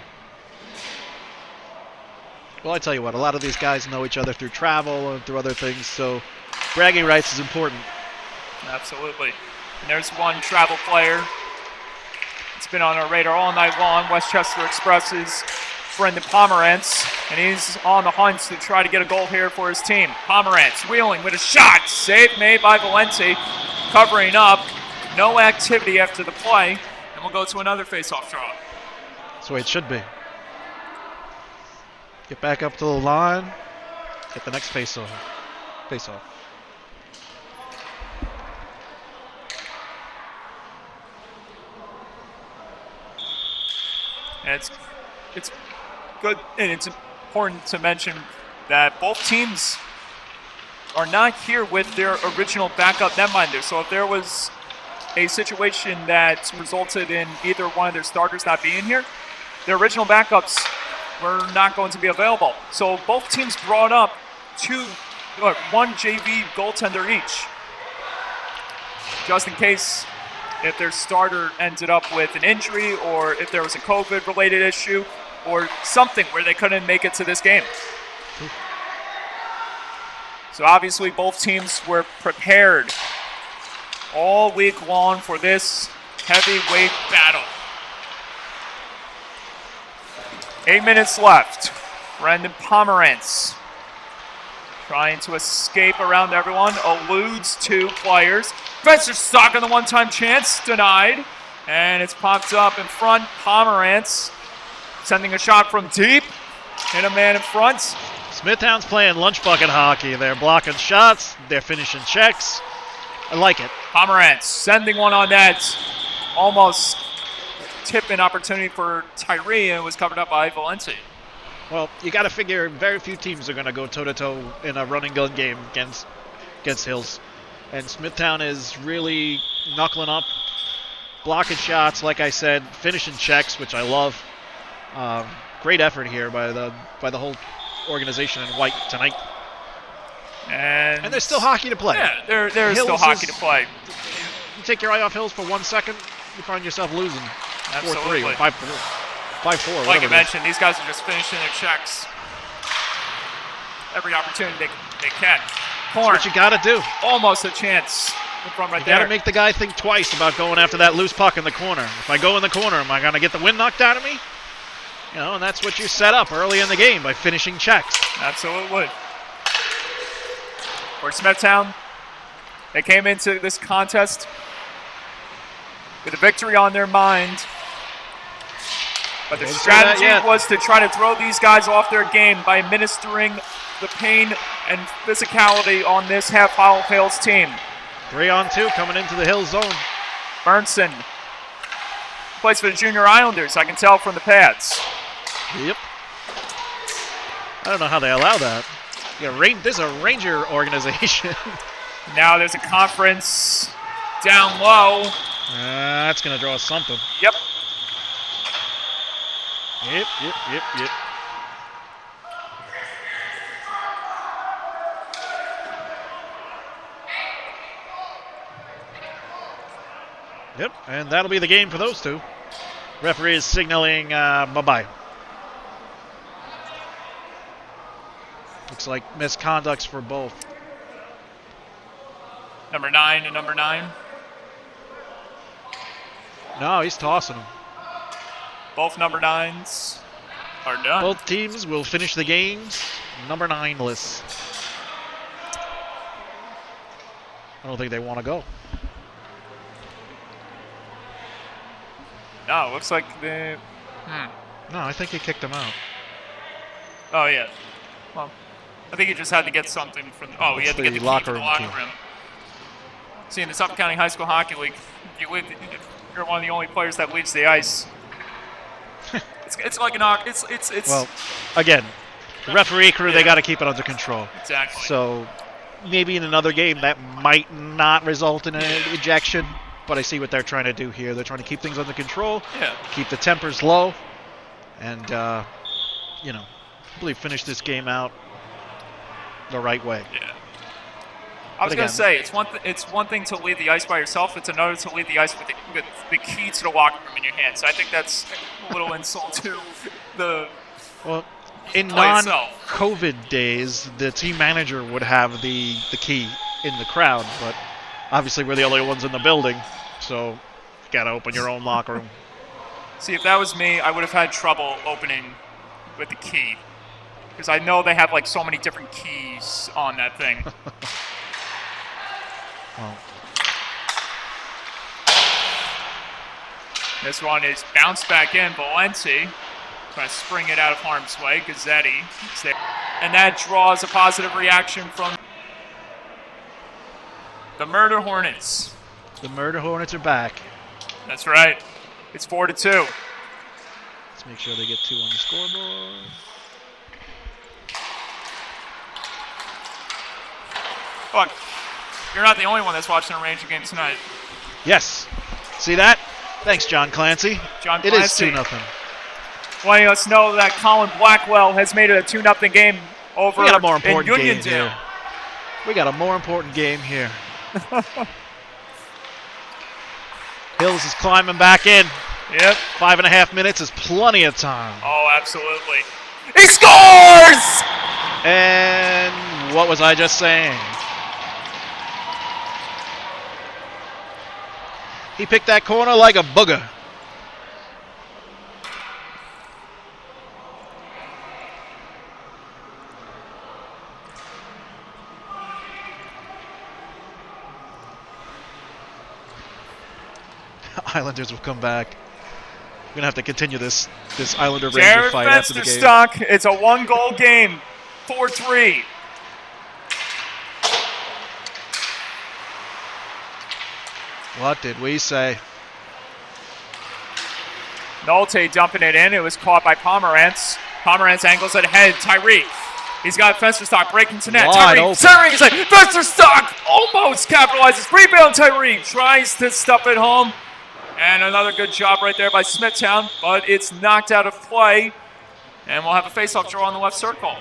Well, I tell you what, a lot of these guys know each other through travel and through other things, so bragging rights is important. Absolutely. And there's one travel player. It's been on our radar all night long. Westchester Express's Brendan Pomerantz, and he's on the hunt to try to get a goal here for his team. Pomerantz wheeling with a shot. Save made by Valenti. Covering up. No activity after the play. And we'll go to another face-off draw. That's the way it should be. Get back up to the line. Get the next face-off. Face-off. And it's good, and it's important to mention that both teams are not here with their original backup netminder. So if there was a situation that resulted in either one of their starters not being here, their original backups were not going to be available. So both teams brought up one JV goaltender each, just in case if their starter ended up with an injury or if there was a COVID-related issue or something where they couldn't make it to this game. So obviously both teams were prepared all week long for this heavyweight battle. 8 minutes left. Brendan Pomerantz trying to escape around everyone, eludes 2 players. Spencer's stock on the one-time chance, denied. And it's popped up in front. Pomerantz sending a shot from deep. Hit a man in front. Smithtown's playing lunch bucket hockey. They're blocking shots. They're finishing checks. I like it. Pomerantz sending one on net. Almost tip-in opportunity for Tyree, and it was covered up by Valenti. Well, you got to figure very few teams are going to go toe-to-toe in a running gun game against Hills. And Smithtown is really knuckling up, blocking shots, like I said, finishing checks, which I love. Great effort here by the whole organization in white tonight. And there's still hockey to play. Yeah, there's still hockey to play. You take your eye off Hills for 1 second, you find yourself losing 4-3 or 5-4. 5-4, like you mentioned, these guys are just finishing their checks every opportunity they can. That's what you got to do. Almost a chance from right there. You got to make the guy think twice about going after that loose puck in the corner. If I go in the corner, am I going to get the wind knocked out of me? You know, and that's what you set up early in the game by finishing checks. Absolutely. For Smithtown, they came into this contest with a victory on their mind. But their strategy was to try to throw these guys off their game by administering the pain and physicality on this Hauppauge Hills team. 3-on-2 coming into the Hills zone. Burnson plays for the Junior Islanders, I can tell from the pads. Yep. I don't know how they allow that. Yeah, this is a Ranger organization. Now there's a conference down low. That's going to draw something. Yep. Yep. Yep, and that'll be the game for those two. Referee is signaling bye-bye. Looks like misconducts for both. Number 9 and number 9. No, he's tossing them. Both number 9s are done. Both teams will finish the games number 9-less. I don't think they want to go. No, it looks like they... No, I think he kicked them out. Oh, yeah. Well, I think he just had to get something from... Oh, he had to get the key from the locker room. See, in the Suffolk County High School Hockey League, you're one of the only players that leaves the ice. It's like an... It's well, again, the referee crew, they got to keep it under control. Exactly. So maybe in another game that might not result in an ejection, but I see what they're trying to do here. They're trying to keep things under control, keep the tempers low, and, hopefully finish this game out the right way. Yeah. I was going to say, it's one thing to leave the ice by yourself. It's another to leave the ice with the key to the locker room in your hand. So I think that's a little insult to the in non-COVID days, the team manager would have the key in the crowd, but obviously we're the only ones in the building, so you got to open your own locker room. See, if that was me, I would have had trouble opening with the key, because I know they have like so many different keys on that thing. This one is bounced back in. Valenti trying to spring it out of harm's way. Gazzetti is there. And that draws a positive reaction from the Murder Hornets. The Murder Hornets are back. That's right. It's 4-2. Let's make sure they get 2 on the scoreboard. Look, you're not the only one that's watching a Ranger game tonight. Yes. See that? Thanks, John Clancy. John It is Clancy 2-0. letting us know that Colin Blackwell has made it a 2-0 game over We got a more in important game Uniondale. here. We got a more important game here. Hills is climbing back in. Yep. 5.5 minutes is plenty of time. Oh, absolutely. He scores! And what was I just saying? He picked that corner like a booger. Islanders will come back. We're going to have to continue this Islander-Ranger Jared fight after the game. Fensterstock, it's a 1-goal game. 4-3. What did we say? Nolte dumping it in. It was caught by Pomerantz. Pomerantz angles it ahead. Tyree. He's got Fensterstock breaking to net. Wide Tyree open. centering his head. Fensterstock almost capitalizes. Rebound Tyree. Tries to stuff it home. And another good job right there by Smithtown. But it's knocked out of play. And we'll have a face-off draw on the left circle.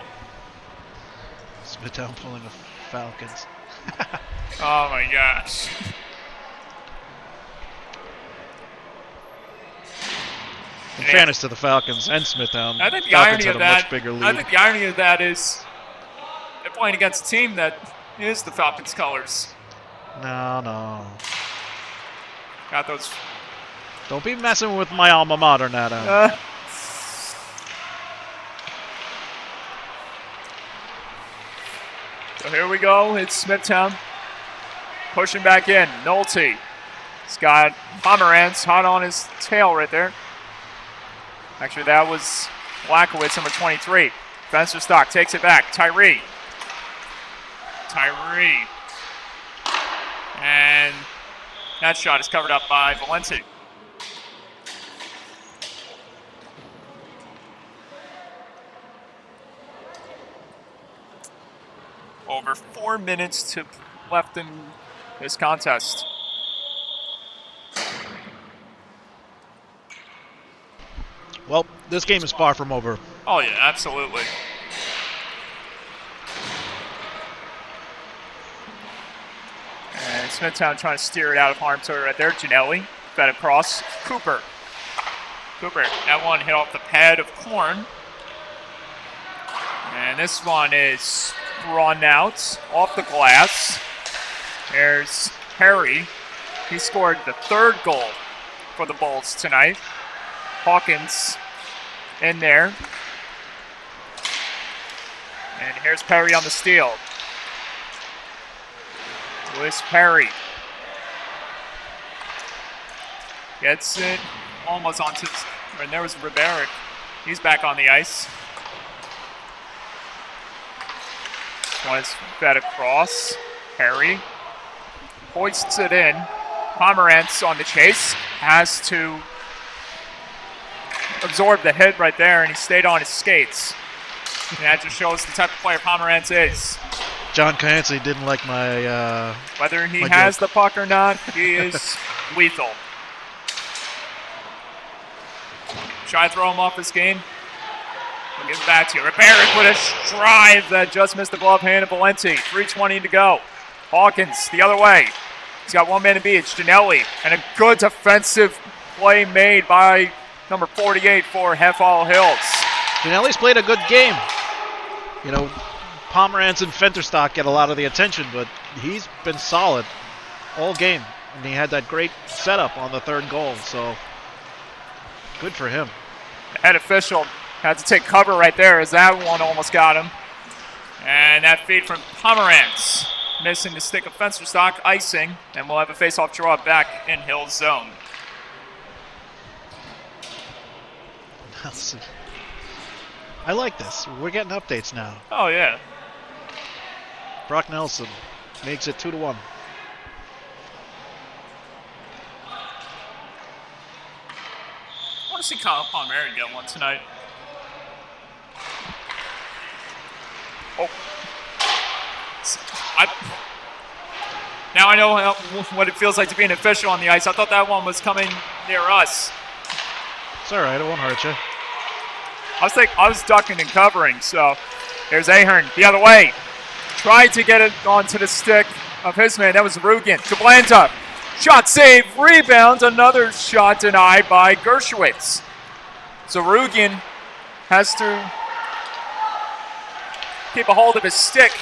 Smithtown pulling the Falcons. Oh my gosh. In fairness to the Falcons and Smithtown, I think the Falcons irony had of a that. much bigger lead. I think the irony of that is they're playing against a team that is the Falcons' colors. No. Got those. Don't be messing with my alma mater, Nada. So here we go. It's Smithtown pushing back in. Nolte. He's got Pomerantz hot on his tail right there. Actually, that was Blackowitz, number 23. Fensterstock takes it back. Tyree. And that shot is covered up by Valenti. Over 4 minutes left in this contest. Well, this game is far from over. Oh, yeah, absolutely. And Smithtown trying to steer it out of harm's way right there. Ginelli fed across. Cooper, that one hit off the pad of Korn. And this one is run out off the glass. There's Perry. He scored the 3rd goal for the Bulls tonight. Hawkins in there. And here's Perry on the steal. Lewis Perry gets it almost onto, and there was Riberic. He's back on the ice. One is fed across. Perry hoists it in. Pomerantz on the chase. Has to absorb the hit right there, and he stayed on his skates. And that just shows the type of player Pomerantz is. John Clancy didn't like my Whether he my has joke. the puck or not, he is lethal. Try to throw him off his game. We'll give it back to you. Riberic with a drive that just missed the glove hand of Valenti. 3:20 to go. Hawkins the other way. He's got one man to beat. It's Ginelli. And a good defensive play made by number 48 for Hauppauge Hills. Ginelli's played a good game. You know, Pomerantz and Fensterstock get a lot of the attention, but he's been solid all game. And he had that great setup on the 3rd goal, so good for him. The head official had to take cover right there as that one almost got him. And that feed from Pomerantz, missing the stick of Fensterstock, icing, and we'll have a face-off draw back in Hills zone. I like this. We're getting updates now. Oh, yeah. Brock Nelson makes it 2-1. I want to to see Kyle Palmieri get one tonight. Oh. Now I know what it feels like to be an official on the ice. I thought that one was coming near us. It's all right. It won't hurt you. I was ducking and covering, so here's Ahern the other way. Tried to get it onto the stick of his man. That was Rugen. Jablanta. Shot save. Rebound. Another shot denied by Gershowitz. So Rugen has to keep a hold of his stick.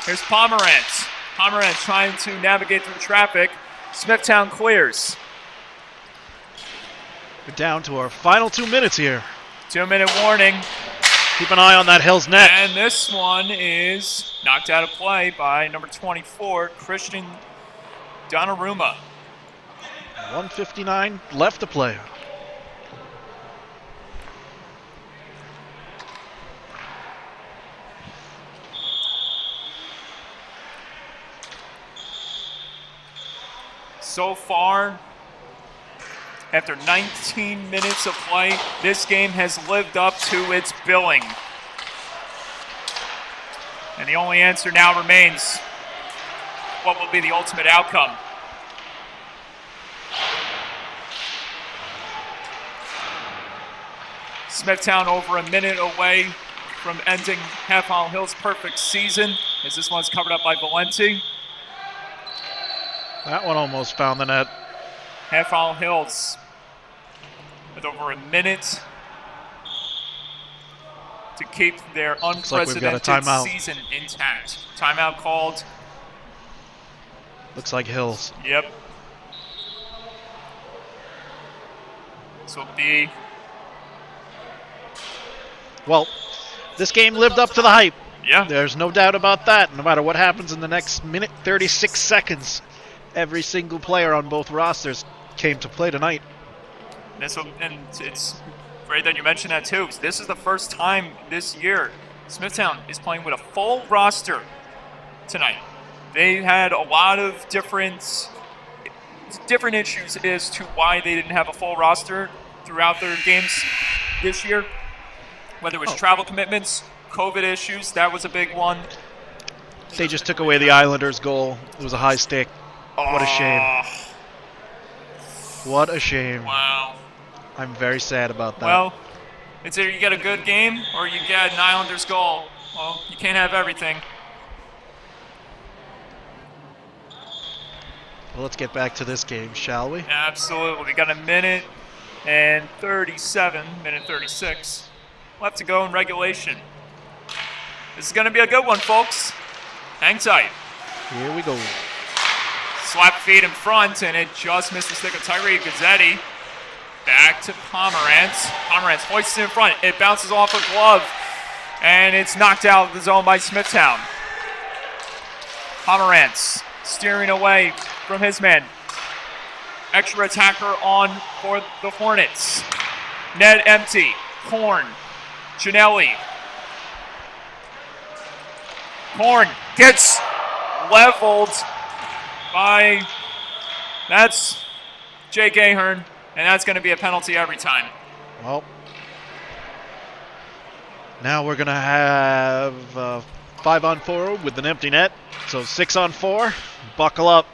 Here's Pomerantz. Pomerantz trying to navigate through traffic. Smithtown clears. We're down to our final 2 minutes here. 2-minute warning. Keep an eye on that Hills net. And this one is knocked out of play by number 24, Christian Donnarumma. 1:59 left to play. So far, after 19 minutes of play, this game has lived up to its billing. And the only answer now remains, what will be the ultimate outcome? Smithtown over a minute away from ending Hauppauge Hill's perfect season, as this one's covered up by Valenti. That one almost found the net. Hauppauge Hills with over a minute to keep their unprecedented season intact. Timeout called. Looks like Hills. Yep. This will be... Well, this game lived up to the hype. Yeah. There's no doubt about that. No matter what happens in the next minute, 36 seconds, every single player on both rosters came to play tonight. And it's great that you mentioned that too, because this is the first time this year Smithtown is playing with a full roster tonight. They had a lot of different issues as to why they didn't have a full roster throughout their games this year. Whether it was travel commitments, COVID issues, that was a big one. They just took away the Islanders' goal. It was a high stick. What a shame. What a shame. Wow. I'm very sad about that. Well, it's either you get a good game or you get an Islanders goal. Well, you can't have everything. Well, let's get back to this game, shall we? Absolutely. We got a minute and 37, minute 36 left to go in regulation. This is going to be a good one, folks. Hang tight. Here we go. Slap feet in front, and it just missed the stick of Tyree Gazzetti. Back to Pomerantz. Pomerantz hoists it in front. It bounces off her glove, and it's knocked out of the zone by Smithtown. Pomerantz steering away from his man. Extra attacker on for the Hornets. Net empty. Korn. Ginelli. Korn gets leveled by, that's Jake Ahern, and that's going to be a penalty every time. Well, now we're going to have 5-on-4 with an empty net, so 6-on-4. Buckle up.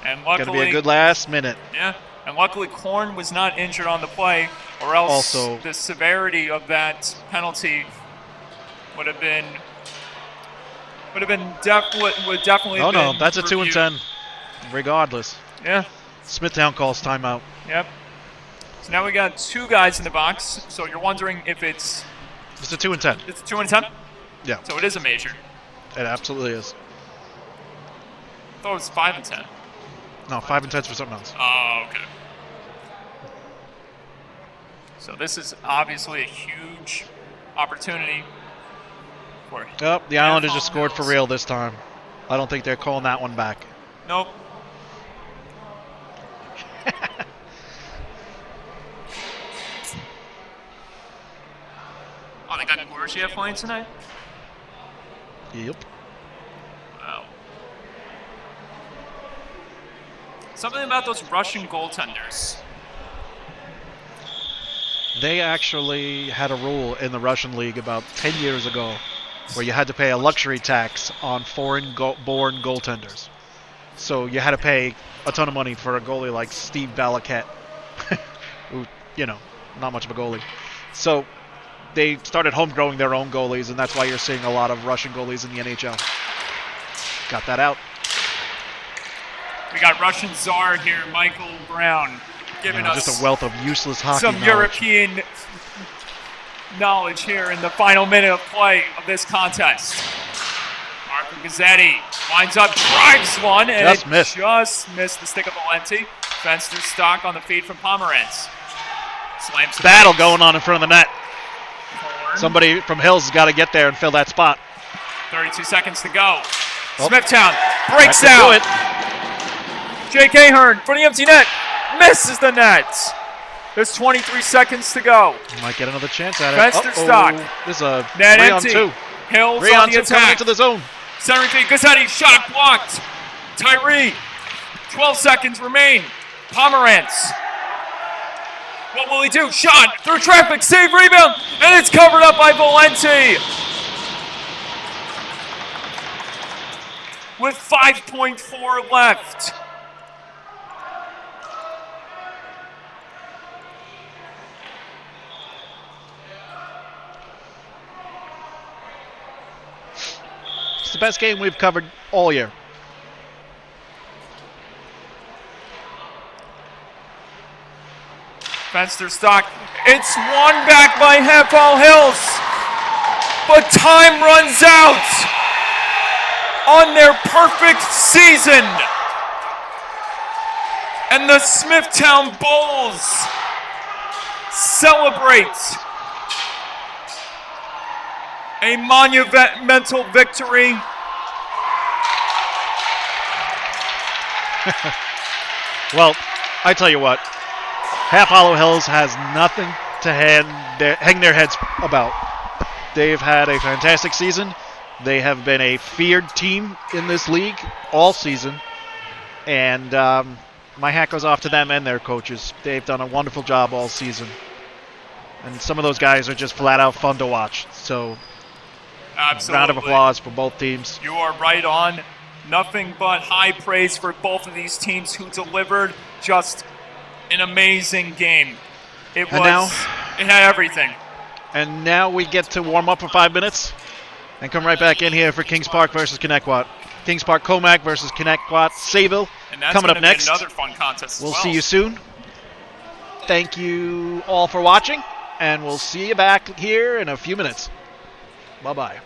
And luckily, going to be a good last minute. Yeah, and luckily Korn was not injured on the play, or else also, the severity of that penalty would definitely. Oh no, been that's a reviewed. 2-10. Regardless. Yeah. Smithtown calls timeout. Yep. So now we got two guys in the box. So you're wondering if it's a 2-10. It's a 2-10. Yeah. So it is a major. It absolutely is. I thought it was 5-10. No, 5-10's for something else. Oh, okay. So this is obviously a huge opportunity for. Yep, the Islanders just scored for real this time. I don't think they're calling that one back. Nope. Oh, they got Gorgia playing tonight? Yep. Wow. Something about those Russian goaltenders. They actually had a rule in the Russian league about 10 years ago where you had to pay a luxury tax on foreign-born goaltenders. So you had to pay a ton of money for a goalie like Steve Balaket, who, not much of a goalie. So they started home-growing their own goalies, and that's why you're seeing a lot of Russian goalies in the NHL. Got that out. We got Russian czar here, Michael Brown, giving us just a wealth of useless hockey some knowledge. European knowledge here in the final minute of play of this contest. Marco Gazzetti winds up, drives one, and just missed the stick of Valenti. Fensterstock on the feed from Pomerantz. Slams battle going on in front of the net. Somebody from Hills has got to get there and fill that spot. 32 seconds to go. Smithtown breaks out. Jake Ahern for the empty net. Misses the net. There's 23 seconds to go. Might get another chance at it. Fensterstock. This is a net 3 empty. on 2. Hills 3 on the coming attack. into the zone. Centering feed. Gazzetti shot blocked. Tyree. 12 seconds remain. Pomerantz. What will he do? Shot through traffic. Save, rebound. And it's covered up by Valenti. With 5.4 left. It's the best game we've covered all year. Fensterstock. It's won back by Hauppauge Hills. But time runs out on their perfect season. And the Smithtown Bulls celebrate a monumental victory. Well, I tell you what, Hauppauge Hills has nothing to hang their heads about. They've had a fantastic season. They have been a feared team in this league all season. And my hat goes off to them and their coaches. They've done a wonderful job all season. And some of those guys are just flat out fun to watch. So, absolutely. Round of applause for both teams. You are right on. Nothing but high praise for both of these teams who delivered just an amazing game. It had everything. And now we get to warm up for 5 minutes and come right back in here for Kings Park versus Connecticut. Kings Park Comac versus Connecticut Sayville. And that's coming up next. Be another fun contest. We'll see you soon. Thank you all for watching, and we'll see you back here in a few minutes. Bye-bye.